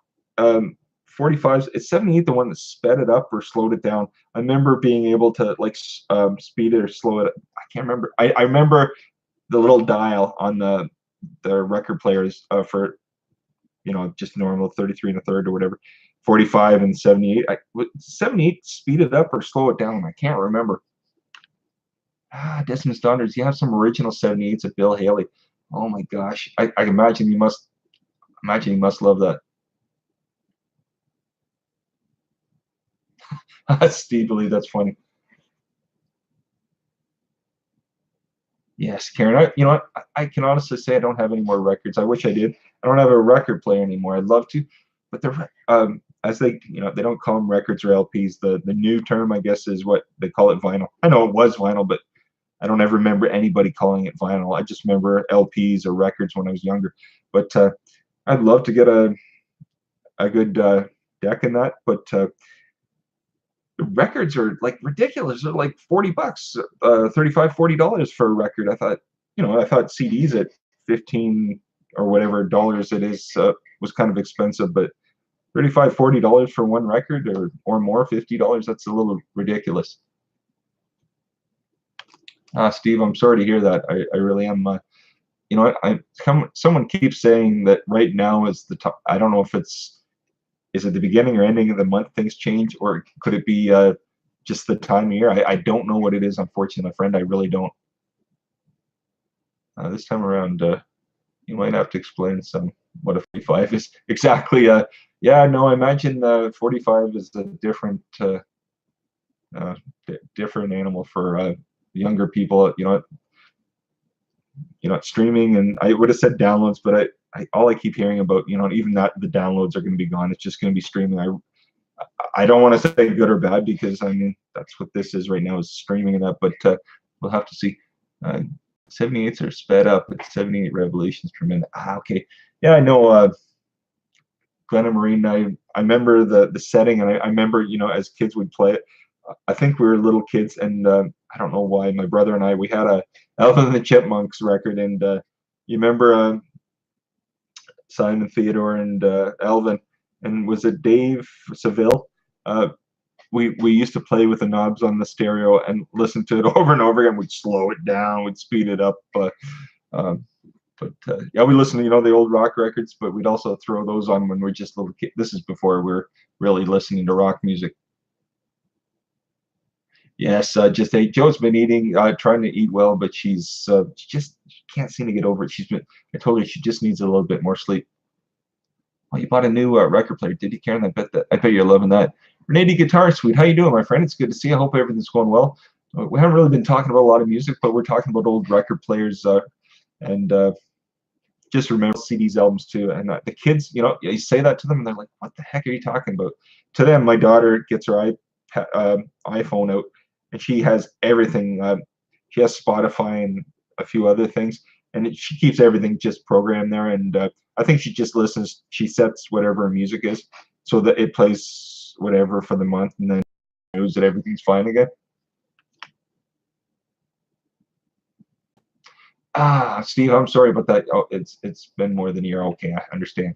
Speaker 1: 45s. Is 78 the one that sped it up or slowed it down? I remember being able to like speed it or slow it. I can't remember. I remember the little dial on the record players for just normal 33 and a third or whatever, 45 and 78. 78 speed it up or slow it down? I can't remember. Desmond Donners. You have some original 78s of Bill Haley. Oh my gosh. I imagine you must love that. Steve believe that's funny. Yes, Karen. You know what? I can honestly say I don't have any more records. I wish I did. I don't have a record player anymore. I'd love to, but they're as they don't call them records or LPs. The new term, I guess, is what they call it, vinyl. I know it was vinyl, but I don't ever remember anybody calling it vinyl. I just remember LPs or records when I was younger. But I'd love to get a good deck in that, but the records are like ridiculous. They're like $40, 35, $40 for a record. I thought CDs at 15 or whatever dollars it is was kind of expensive, but 35, $40 for one record or more, $50, that's a little ridiculous. Steve, I'm sorry to hear that. I really am. Someone keeps saying that right now is the top. I don't know if is it the beginning or ending of the month things change, or could it be just the time of year? I don't know what it is, unfortunately, my friend. I really don't. This time around, you might have to explain what a 45 is exactly. Yeah, no, I imagine 45 is a different animal for younger people. Streaming, and I would have said downloads, but all I keep hearing about, even that the downloads are going to be gone. It's just going to be streaming. I don't want to say good or bad, because I mean that's what this is right now, is streaming and that. But we'll have to see. 78s are sped up at 78 revolutions per minute. Okay. Yeah, I know. Glenna Marine. I remember the setting, and I remember as kids we'd play it. I think we were little kids, and I don't know why. My brother and we had a Alvin and the Chipmunks record, and you remember Simon Theodore and Alvin, and was it Dave Seville? We used to play with the knobs on the stereo and listen to it over and over again. We'd slow it down, we'd speed it up. Yeah, we listened to the old rock records, but we'd also throw those on when we're just little kids. This is before we were really listening to rock music. Yes, just ate. Joe's been eating, trying to eat well, but she can't seem to get over it. I told her she just needs a little bit more sleep. Oh, you bought a new record player, did you, Karen? I bet you're loving that. Renee Guitar Suite, how you doing, my friend? It's good to see you. I hope everything's going well. We haven't really been talking about a lot of music, but we're talking about old record players, and just remember CDs, albums too. And the kids, you say that to them, and they're like, "What the heck are you talking about?" To them, my daughter gets her iPhone out, and she has everything. She has Spotify and a few other things, and she keeps everything just programmed there. And I think she just listens. She sets whatever her music is, so that it plays whatever for the month, and then knows that everything's fine again. Steve, I'm sorry about that. Oh, it's been more than a year. Okay, I understand.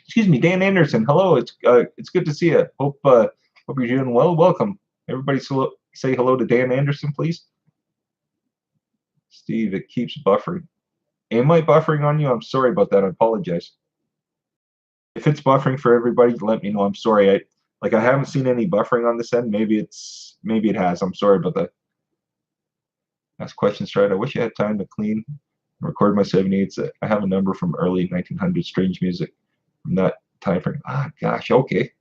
Speaker 1: Excuse me, Dan Anderson. Hello, it's good to see you. Hope you're doing well. Welcome, everybody. Say hello to Dan Anderson, please. Steve, it keeps buffering. Am I buffering on you? I'm sorry about that. I apologize. If it's buffering for everybody, let me know. I'm sorry. I haven't seen any buffering on this end. Maybe it has. I'm sorry about that. Ask questions right. I wish I had time to clean and record my 78s. I have a number from early 1900s strange music from that time frame. Gosh, okay.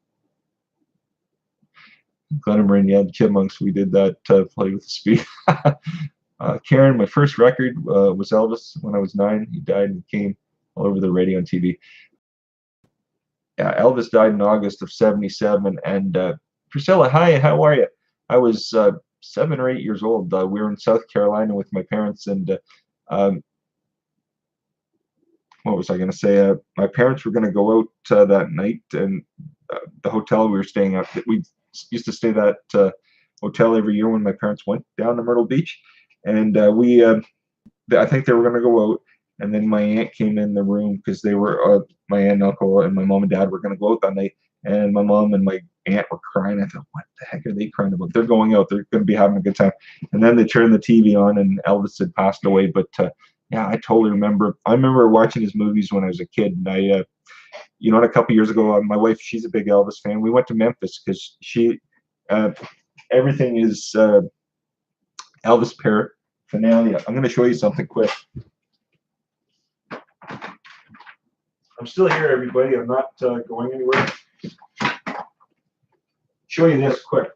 Speaker 1: Glenna Marin, yeah, the Chipmunks, we did that, play with the speed. Karen, my first record was Elvis when I was 9. He died and came all over the radio and TV. Yeah, Elvis died in August of '77. And Priscilla, hi, how are you? I was 7 or 8 years old. We were in South Carolina with my parents, and what was I going to say? My parents were going to go out that night, and the hotel we were staying at, we used to stay that hotel every year when my parents went down to Myrtle Beach, and we I think they were gonna go out, and then my aunt came in the room because they were my aunt and uncle and my mom and dad were gonna go out that night, and my mom and my aunt were crying. I thought, what the heck are they crying about? They're going out. They're gonna be having a good time. And then they turned the TV on, and Elvis had passed away. But yeah, I totally remember. I remember watching his movies when I was a kid, and you know, a couple years ago, my wife, she's a big Elvis fan. We went to Memphis because uh, everything is Elvis paraphernalia. I'm going to show you something quick. I'm still here, everybody. I'm not going anywhere. Show you this quick.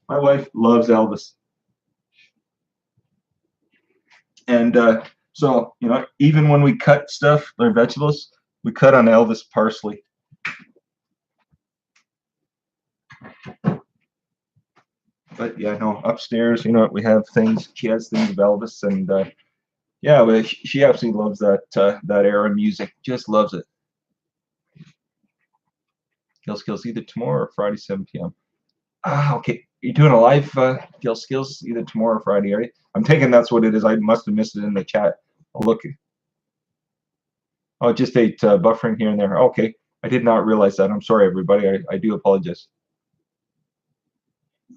Speaker 1: My wife loves Elvis. And so, you know, even when we cut stuff, our vegetables, we cut on Elvis parsley. But yeah, no, upstairs, you know, we have things. She has things of Elvis, and yeah, but she absolutely loves that era of music. Just loves it. Gill Skills either tomorrow or Friday, 7 p.m. Ah, okay. You're doing a live Gill Skills either tomorrow or Friday, are you? I'm thinking that's what it is. I must have missed it in the chat. I'll look. Oh, just ate buffering here and there. Okay. I did not realize that. I'm sorry, everybody. I do apologize.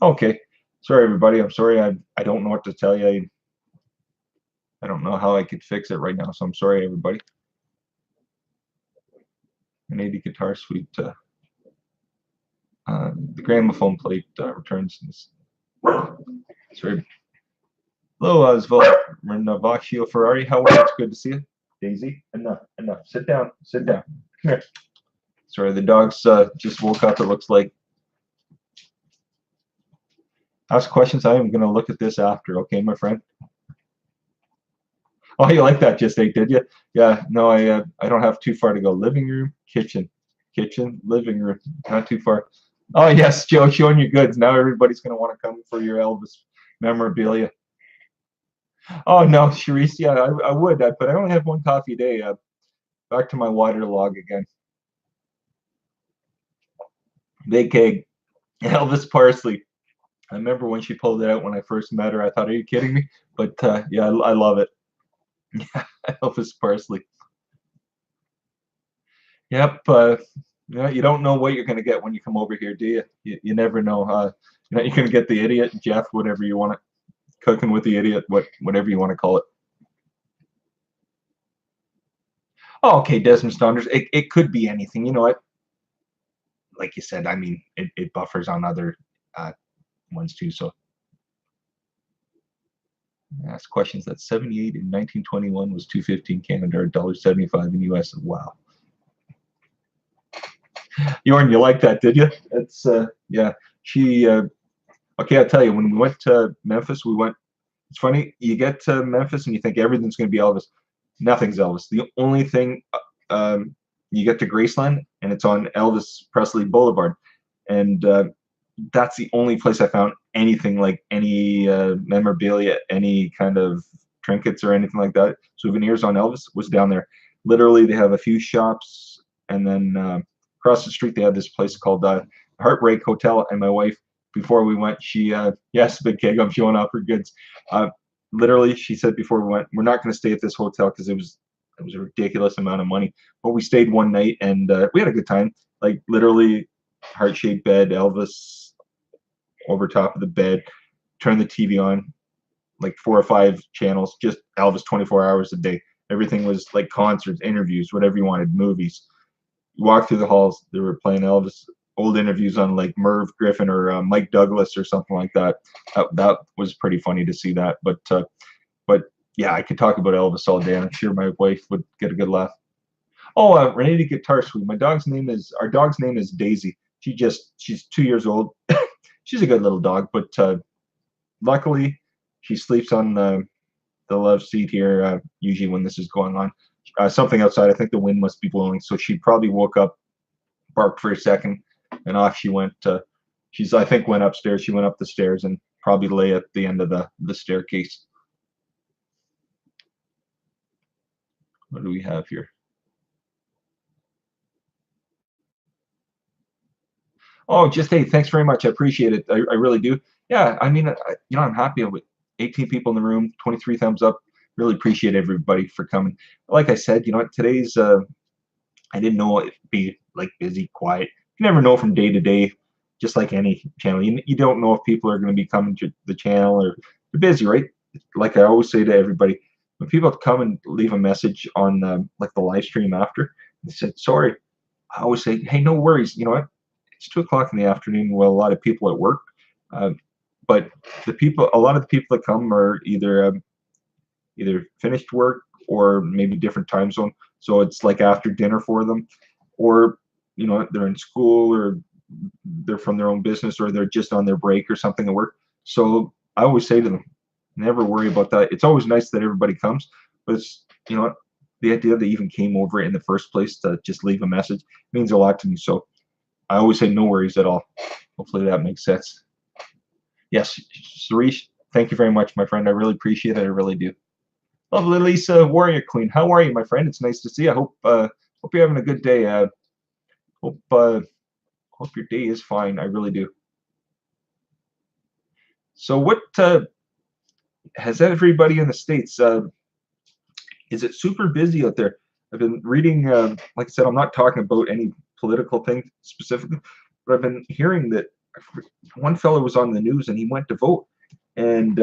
Speaker 1: Okay. Sorry, everybody. I'm sorry. I don't know what to tell you. I don't know how I could fix it right now, so I'm sorry, everybody. An 80 guitar suite. The gramophone plate returns. Sorry. Hello, Oswald Navacchio Ferrari. How are you? It's good to see you. Daisy, enough. Sit down. Sit down. Come here. Sorry, the dogs just woke up, it looks like. Ask questions. I am going to look at this after, okay, my friend? Oh, you like that, just ate, did you? Yeah, no, I don't have too far to go. Living room, kitchen, living room, not too far. Oh, yes, Joe, showing your goods. Now everybody's going to want to come for your Elvis memorabilia. Oh, no, Sharice, yeah, I would, but I only have one coffee a day. Back to my water log again. Big cake, Elvis parsley. I remember when she pulled it out when I first met her. I thought, are you kidding me? But yeah, I love it. Elvis parsley. Yep. You know, you don't know what you're going to get when you come over here, do you? You never know. You know, you're going to get the idiot, Jeff, whatever you want to, cooking with the idiot, whatever you want to call it. Oh, okay, Desmond Saunders. It could be anything. You know what? Like you said, I mean, it buffers on other ones too. So ask questions. That 78 in 1921 was 215 Canada or $1.75 in US. Wow. Jorn, you like that, did you? It's yeah. She okay. I'll tell you. When we went to Memphis, we went. It's funny. You get to Memphis and you think everything's going to be Elvis. Nothing's Elvis. The only thing you get to Graceland and it's on Elvis Presley Boulevard, and that's the only place I found anything like any memorabilia, any kind of trinkets or anything like that. Souvenirs on Elvis was down there. Literally, they have a few shops, and then across the street they had this place called Heartbreak Hotel. And my wife, before we went, she yes, big keg, I'm showing off her goods. Literally, she said before we went, we're not going to stay at this hotel because it was a ridiculous amount of money. But we stayed one night and we had a good time. Like literally, heart-shaped bed, Elvis over top of the bed, turn the TV on, like 4 or 5 channels, just Elvis 24 hours a day. Everything was like concerts, interviews, whatever you wanted, movies. You walk through the halls, they were playing Elvis, old interviews on like Merv Griffin or Mike Douglas or something like that. That was pretty funny to see that. But yeah, I could talk about Elvis all day. I'm sure my wife would get a good laugh. Oh, Renee Guitar Suite. Our dog's name is Daisy. She's 2 years old. She's a good little dog, but luckily she sleeps on the love seat here usually when this is going on. Something outside, I think the wind must be blowing, so she probably woke up, barked for a second, and off she went. She's, I think, went upstairs. She went up the stairs and probably lay at the end of the staircase. What do we have here? Oh, just hey, thanks very much. I appreciate it. I really do. yeah, I mean, I'm happy with 18 people in the room, 23 thumbs up. Really appreciate everybody for coming. Like I said, today's I didn't know it'd be like busy, quiet. You never know from day to day, just like any channel. You don't know if people are going to be coming to the channel or they're busy, right? Like I always say to everybody, when people come and leave a message on like the live stream after, they said sorry. I always say, hey, no worries. You know what? It's 2 o'clock in the afternoon. Well, a lot of people at work, uh, but a lot of the people that come are either finished work or maybe different time zone. So it's like after dinner for them, or they're in school or they're from their own business or they're just on their break or something at work. So I always say to them, never worry about that. It's always nice that everybody comes, but it's the idea they even came over in the first place to just leave a message means a lot to me. So I always say no worries at all. Hopefully that makes sense. Yes, Suresh, thank you very much, my friend. I really appreciate it. I really do. Lovely Lisa, Warrior Queen. How are you, my friend? It's nice to see you. I hope you're having a good day. Hope your day is fine. I really do. So what has everybody in the States, is it super busy out there? I've been reading, like I said, I'm not talking about any political thing specifically, but I've been hearing that one fellow was on the news and he went to vote. And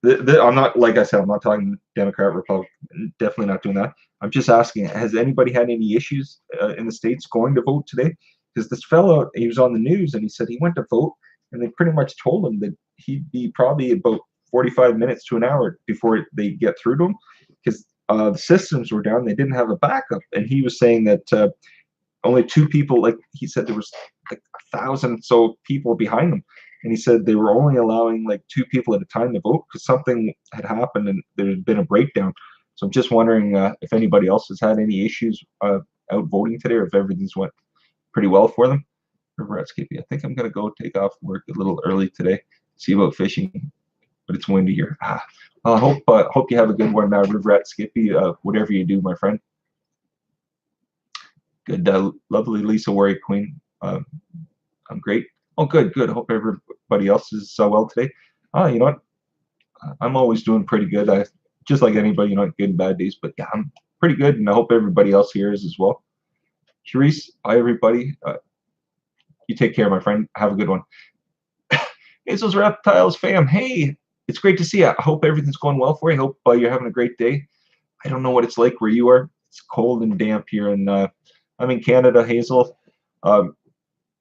Speaker 1: I'm not, like I said, I'm not talking Democrat, Republican, definitely not doing that. I'm just asking, has anybody had any issues in the States going to vote today? Because this fellow, he was on the news and he said he went to vote and they pretty much told him that he'd be probably about 45 minutes to an hour before they get through to him because the systems were down. They didn't have a backup. And he was saying that only two people, like he said, there was like 1,000 so people behind them, and he said they were only allowing like two people at a time to vote because something had happened and there had been a breakdown. So I'm just wondering if anybody else has had any issues out voting today, or if everything's went pretty well for them. River Skippy, I think I'm gonna go take off work a little early today, see about fishing, but it's windy here. I hope you have a good one, River Skippy. Whatever you do, my friend. Good, lovely Lisa Warrior Queen. I'm great. Oh, good, good. Hope everybody else is well today. You know what? I'm always doing pretty good. Just like anybody, good and bad days. But yeah, I'm pretty good, and I hope everybody else here is as well. Sharice, hi everybody. You take care, my friend. Have a good one. Hazel's Reptiles fam. Hey, it's great to see you. I hope everything's going well for you. I hope you're having a great day. I don't know what it's like where you are. It's cold and damp here, and I'm in Canada, Hazel.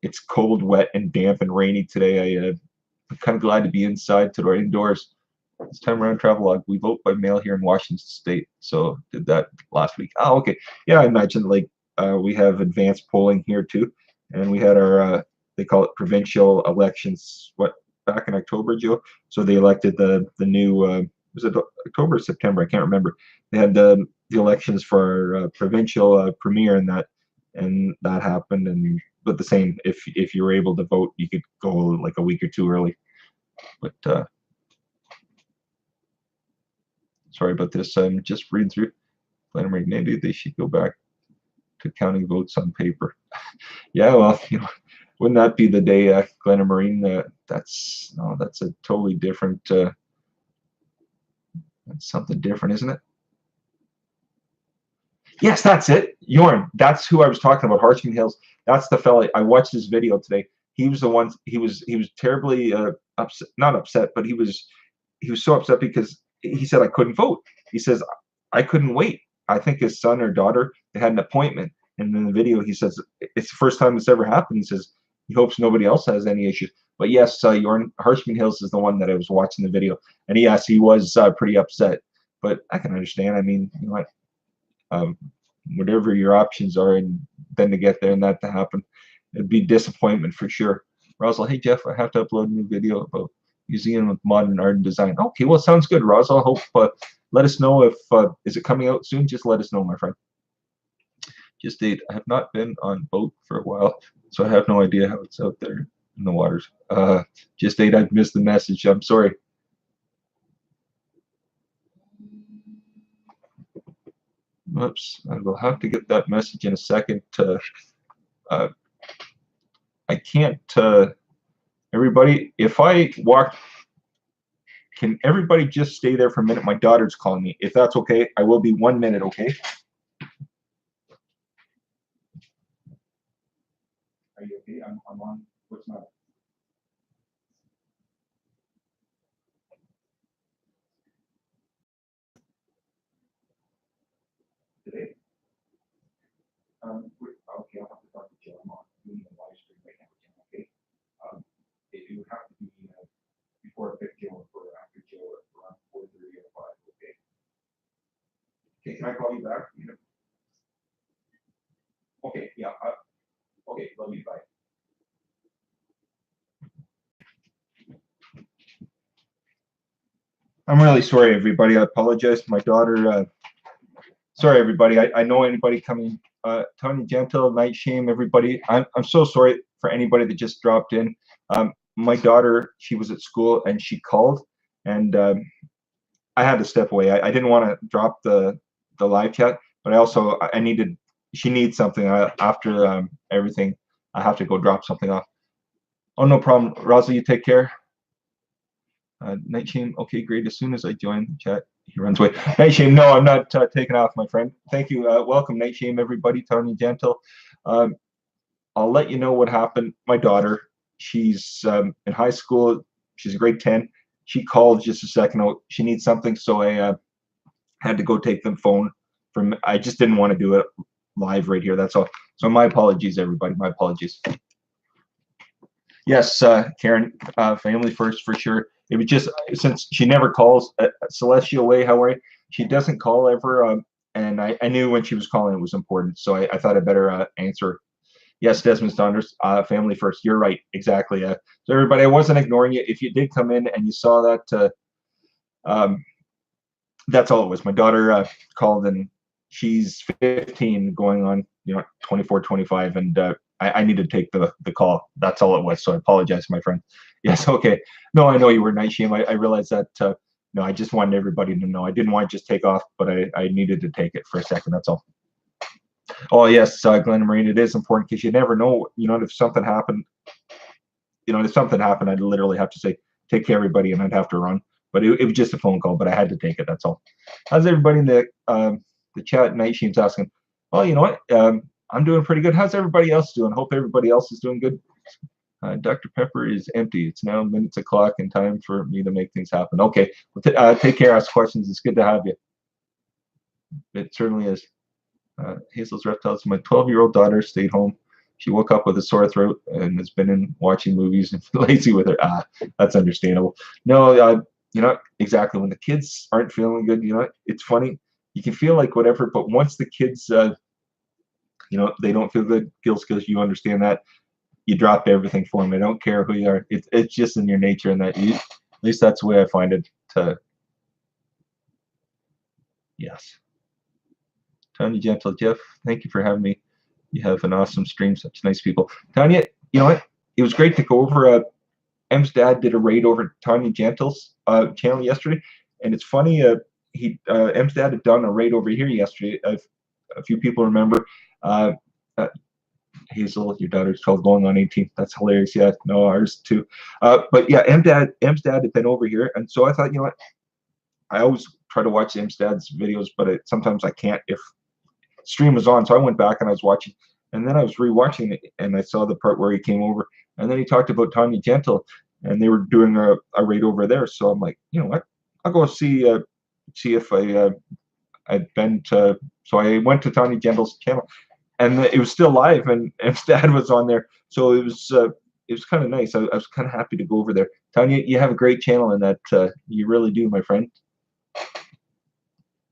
Speaker 1: It's cold, wet, and damp and rainy today. I'm kind of glad to be inside today, indoors. This time around, Travelog, we vote by mail here in Washington State. So did that last week. Oh, okay. Yeah, I imagine like we have advanced polling here too, and we had our they call it provincial elections. What back in October, Joe? So they elected the new was it October or September? I can't remember. They had the elections for provincial premier and that happened. And but the same, if you were able to vote, you could go like a week or two early. But sorry about this. I'm just reading through. Glenn, maybe they should go back to counting votes on paper. Yeah, well, wouldn't that be the day, Glenn Marine? That's a totally different. That's something different, isn't it? Yes, that's it. Yorn. That's who I was talking about. Harshman Hills. That's the fella. I watched his video today. He was the one. He was terribly upset. Not upset, but he was so upset because he said I couldn't vote. He says I couldn't wait. I think his son or daughter, they had an appointment, and in the video he says it's the first time this ever happened. He says he hopes nobody else has any issues. But yes, Yorn Harshman Hills is the one that I was watching the video, and yes, he was pretty upset. But I can understand. I mean, what? Whatever your options are, and then to get there and that to happen, it'd be disappointment for sure. Rosal, hey Jeff, I have to upload a new video about museum of modern art and design. Okay, well, sounds good, Rosal. Hope let us know if is it coming out soon. Just let us know, my friend. Just date. I have not been on boat for a while, so I have no idea how it's out there in the waters. Just date. I've missed the message. I'm sorry. Oops, I will have to get that message in a second. I can't Everybody, if I walk, can everybody just stay there for a minute? My daughter's calling me. If that's okay, I will be 1 minute, okay? Are you okay? I'm on. What's not? Today? Okay, I'll have to talk to Joe. I'm on doing a live stream right now, okay? It would have to be before I pick Joe or after Joe around 4:30 or 5, okay? Okay, can I call you back? Okay, yeah. Okay, love you. Bye. I'm really sorry, everybody. I apologize. My daughter. Sorry, everybody. I know anybody coming. Tony Gentle, Night Shame, everybody. I'm so sorry for anybody that just dropped in. My daughter, she was at school and she called, and I had to step away. I didn't want to drop the live chat, but I needed. She needs something after everything. I have to go drop something off. Oh, no problem. Rosa, you take care. Night Shame, okay, great. As soon as I join the chat, he runs away. Night Shame, no, I'm not taking off, my friend. Thank you. Welcome, Night Shame, everybody. Tony Gentle. Um, I'll let you know what happened. My daughter, she's in high school. She's grade 10. She called just a second ago. She needs something, so I had to go take the phone from. I just didn't want to do it live right here. That's all. So my apologies, everybody. My apologies. Yes, Karen, family first for sure. It was just since she never calls. Celestial Way, how are you? She doesn't call ever, and I knew when she was calling it was important, so I thought I better answer. Yes, Desmond Saunders, family first. You're right, exactly. So everybody, I wasn't ignoring you. If you did come in and you saw that, um, that's all it was. My daughter called, and she's 15, going on 24, 25, and I need to take the call. That's all it was. So I apologize, my friend. Yes, okay. No, I know you were Night Shame. I realized that. No, I just wanted everybody to know. I didn't want to just take off, but I needed to take it for a second. That's all. Oh yes, Glenn Marine. It is important because you never know. If something happened. If something happened, I'd literally have to say, "Take care, everybody," and I'd have to run. But it was just a phone call, but I had to take it. That's all. How's everybody in the chat? Night Shame's asking. Well, you know what? I'm doing pretty good. How's everybody else doing? Hope everybody else is doing good. Dr. Pepper is empty. It's now minutes o'clock and time for me to make things happen. Okay. Well, take care. Ask questions. It's good to have you. It certainly is. Hazel's Reptiles. My 12-year-old daughter stayed home. She woke up with a sore throat and has been in watching movies and lazy with her. That's understandable. No, exactly. When the kids aren't feeling good, it's funny. You can feel like whatever, but once the kids, they don't feel good, skills, you understand that. You drop everything for them. I don't care who you are. It's just in your nature, and at least that's the way I find it. Yes. Tanya Gentle, Jeff, thank you for having me. You have an awesome stream, such nice people. Tanya, you know what? It was great to go over. M's dad did a raid over Tanya Gentle's channel yesterday, and it's funny. M's dad had done a raid over here yesterday. A few people remember. Hazel, your daughter's 12, going on 18. That's hilarious. Yeah, no, ours too. But yeah, M's dad had been over here, and so I thought, what? I always try to watch M's dad's videos, but sometimes I can't if stream was on. So I went back and I was watching, and then I was rewatching it, and I saw the part where he came over, and then he talked about Tanya Gentle, and they were doing a raid over there. So I'm like, you know what? I'll go see if I'd been to. So I went to Tanya Gentle's channel, and it was still live, and M's dad was on there. So it was kind of nice. I was kind of happy to go over there. Tanya, you have a great channel, and that you really do, my friend.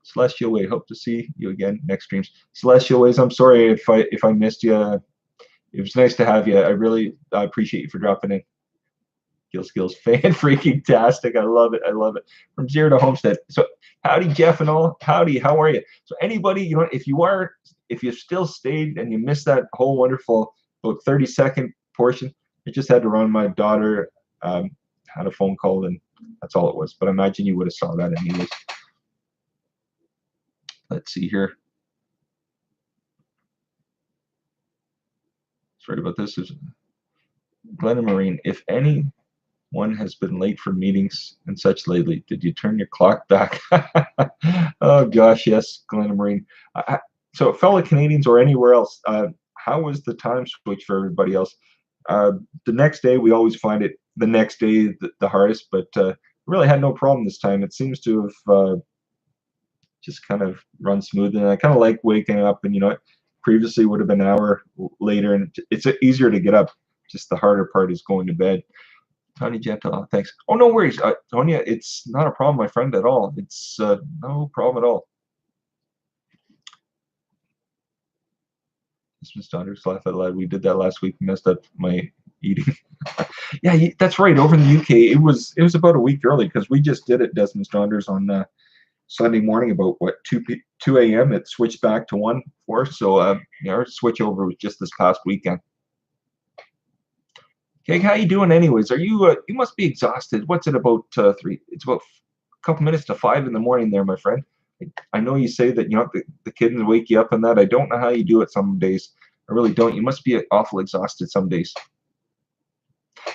Speaker 1: Celestial Way, hope to see you again next streams. Celestial Ways, I'm sorry if I missed you. It was nice to have you. I really appreciate you for dropping in. Skills, fan freaking tastic. I love it. I love it. From Zero to Homestead. So howdy, Jeff and all. Howdy, how are you? So anybody, if you still stayed and you missed that whole wonderful about 30-second portion, I just had to run. My daughter had a phone call, and that's all it was. But I imagine you would have saw that anyways. Let's see here. Sorry about this. Glenna Marine, if anyone has been late for meetings and such lately, did you turn your clock back? Oh gosh, yes, Glenna Marine. So fellow Canadians or anywhere else, how was the time switch for everybody else? The next day, we always find it the next day the hardest, but really had no problem this time. It seems to have just kind of run smooth, and I kind of like waking up, and previously would have been an hour later, and it's easier to get up. Just the harder part is going to bed. Tony Gentle, thanks. Oh, no worries, Tonya. It's not a problem, my friend, at all. It's no problem at all. Christmas daughters laugh out loud. We did that last week. Messed up my eating. Yeah, that's right. Over in the UK, it was about a week early because we just did it, Desmond's daughters, on Sunday morning about what 2 a.m. It switched back to 1 4. So our switch over was just this past weekend. Okay, how you doing anyways? Are you you must be exhausted. What's it about 3? It's about a couple minutes to 5 in the morning there, my friend. I know you say that the kids wake you up and that. I don't know how you do it some days. I really don't. You must be awful exhausted some days.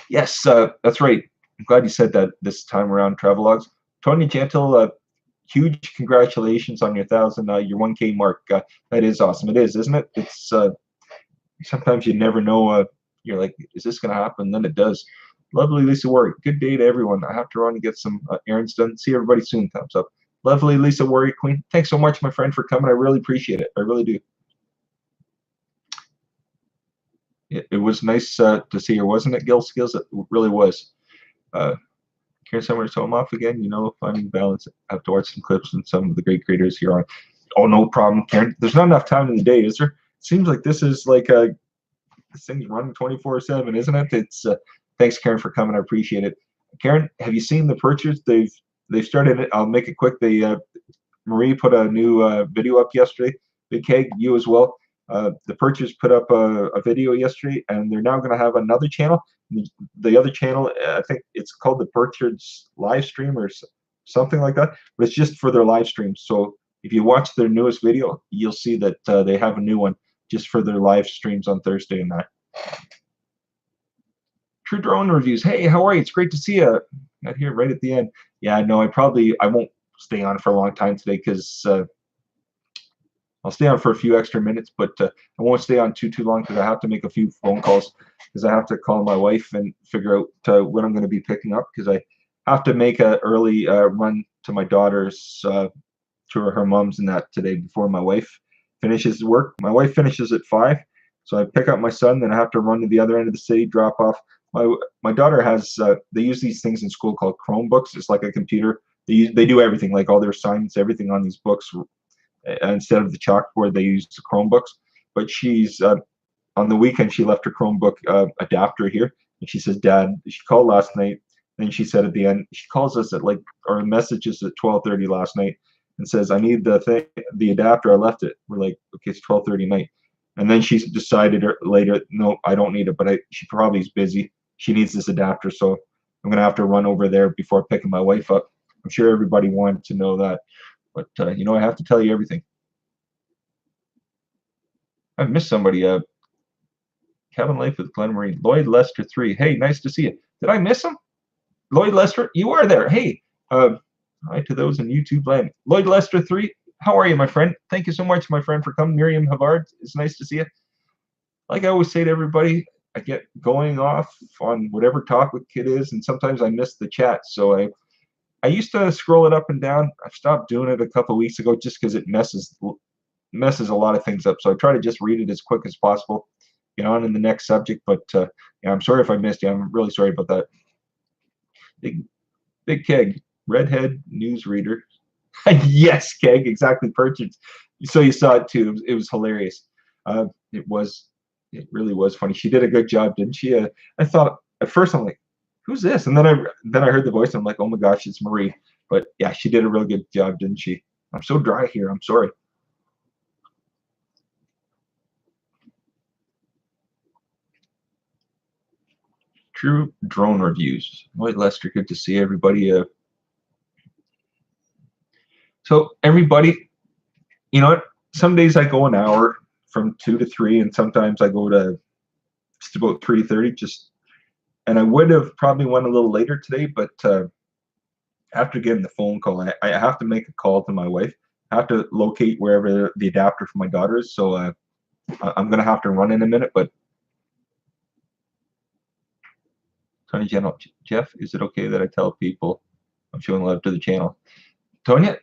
Speaker 1: Yes, that's right. I'm glad you said that this time around, Travelogues. Tony Gentle, huge congratulations on your 1,000, your 1K mark. That is awesome. It is, isn't it? It's sometimes you never know. You're like, is this going to happen? Then it does. Lovely Lisa Warwick. Good day to everyone. I have to run and get some errands done. See everybody soon. Thumbs up. Lovely Lisa Warwick Queen. Thanks so much, my friend, for coming. I really appreciate it. I really do. It was nice to see her, wasn't it, Gil Skills? It really was. Karen Summers, so I'm off again. Finding balance. I have to watch some clips and some of the great creators here on. Oh, no problem, Karen. There's not enough time in the day, is there? It seems like this is like this thing's running 24/7, isn't it? It's thanks, Karen, for coming. I appreciate it. Karen, have you seen the purchase? They've started it. I'll make it quick. Marie put a new video up yesterday. Big Keg, you as well. The Purchase put up a video yesterday, and they're now going to have another channel. The other channel, I think it's called the Purchase live stream or something like that, but it's just for their live streams. So if you watch their newest video, you'll see that they have a new one just for their live streams on Thursday and that. True Drone Reviews. Hey, how are you? It's great to see you. Not here right at the end. Yeah, no, I won't stay on for a long time today because I'll stay on for a few extra minutes, but I won't stay on too long because I have to make a few phone calls because I have to call my wife and figure out when I'm going to be picking up because I have to make an early run to my daughter's to her mom's and that today before my wife finishes work. My wife finishes at 5, so I pick up my son, then I have to run to the other end of the city, drop off. My daughter has they use these things in school called Chromebooks. It's like a computer. They do everything, like all their assignments, everything on these books. Instead of the chalkboard, they use the Chromebooks. But she's on the weekend she left her Chromebook adapter here, and she says, "Dad," she called last night. Then she said at the end, she calls us at our messages at 12:30 last night, and says, "I need the adapter. I left it." We're like, "Okay, it's 12:30 night." And then she decided later, "No, I don't need it." But she probably is busy. She needs this adapter, so I'm gonna have to run over there before picking my wife up. I'm sure everybody wanted to know that. But I have to tell you everything. I've missed somebody. Kevin Life with Glenn Marie. Lloyd Lester 3. Hey, nice to see you. Did I miss him? Lloyd Lester, you are there. Hey, hi to those in YouTube land. Lloyd Lester 3. How are you, my friend? Thank you so much, my friend, for coming. Miriam Havard, it's nice to see you. Like I always say to everybody, I get going off on whatever topic it is, and sometimes I miss the chat. So I used to scroll it up and down. I've stopped doing it a couple of weeks ago just because it messes a lot of things up. So I try to just read it as quick as possible, get on in the next subject. But yeah, I'm sorry if I missed you. I'm really sorry about that. Big Keg, redhead newsreader. Yes, Keg, exactly. Purchase. So you saw it too. It was hilarious. It really was funny. She did a good job, didn't she? I thought at first I'm like, who's this? And then I heard the voice and I'm like, oh my gosh, it's Marie. But yeah, she did a real good job, didn't she? I'm so dry here. I'm sorry. True Drone Reviews. Lloyd Lester, good to see everybody. So everybody, you know what? Some days I go an hour from 2 to 3, and sometimes I go to just about 3:30. Just and I would have probably went a little later today, but after getting the phone call, I have to make a call to my wife. I have to locate wherever the adapter for my daughter is, so I'm gonna have to run in a minute. But Tony Channel, Jeff, is it okay that I tell people I'm showing love to the channel? Tonya,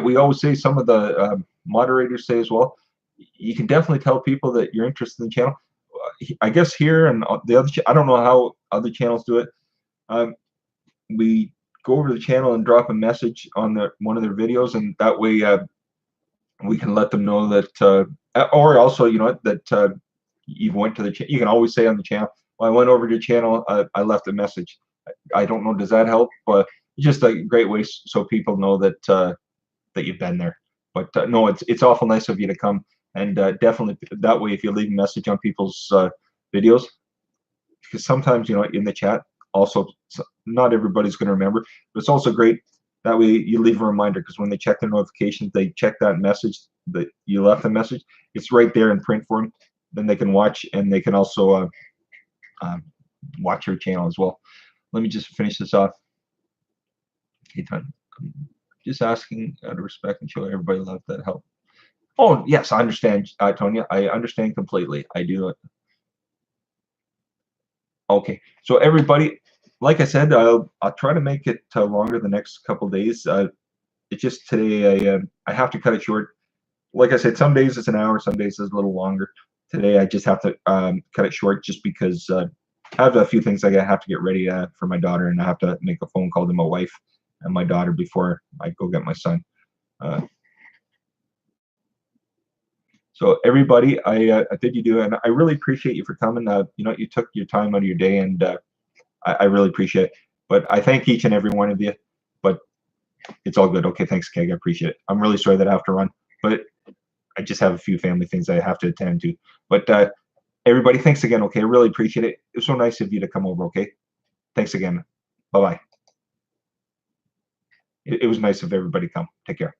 Speaker 1: we always say, some of the moderators say as well, you can definitely tell people that you're interested in the channel. I guess here and the other, I don't know how other channels do it. We go over to the channel and drop a message on one of their videos, and that way we can let them know that, or also, you know, that you went to the channel. You can always say on the channel, well, I went over to the channel, I left a message. I don't know, does that help? But it's just a great way so people know that that you've been there. But no, it's awful nice of you to come, and definitely that way, if you leave a message on people's videos, because sometimes, you know, in the chat, also not everybody's going to remember, but it's also great that way you leave a reminder, because when they check their notifications, they check that message that you left a message. It's right there in print form. Then they can watch, and they can also watch your channel as well. Let me just finish this off. Okay, Ton, just asking out of respect and show everybody love, that help. Oh yes, I understand, Tonya. I understand completely. I do. Okay, so everybody, like I said, I'll try to make it longer the next couple days. It's just today I have to cut it short. Like I said, some days it's an hour, some days it's a little longer. Today I just have to cut it short, just because I have a few things I have to get ready for my daughter, and I have to make a phone call to my wife and my daughter before I go get my son. So everybody, I did you do, and I really appreciate you for coming. You know, you took your time out of your day, and I really appreciate it. But I thank each and every one of you. But it's all good. Okay, thanks, Keg. I appreciate it. I'm really sorry that I have to run, but I just have a few family things I have to attend to. But everybody, thanks again. Okay, I really appreciate it. It was so nice of you to come over. Okay, thanks again. Bye bye. It was nice of everybody to come. Take care.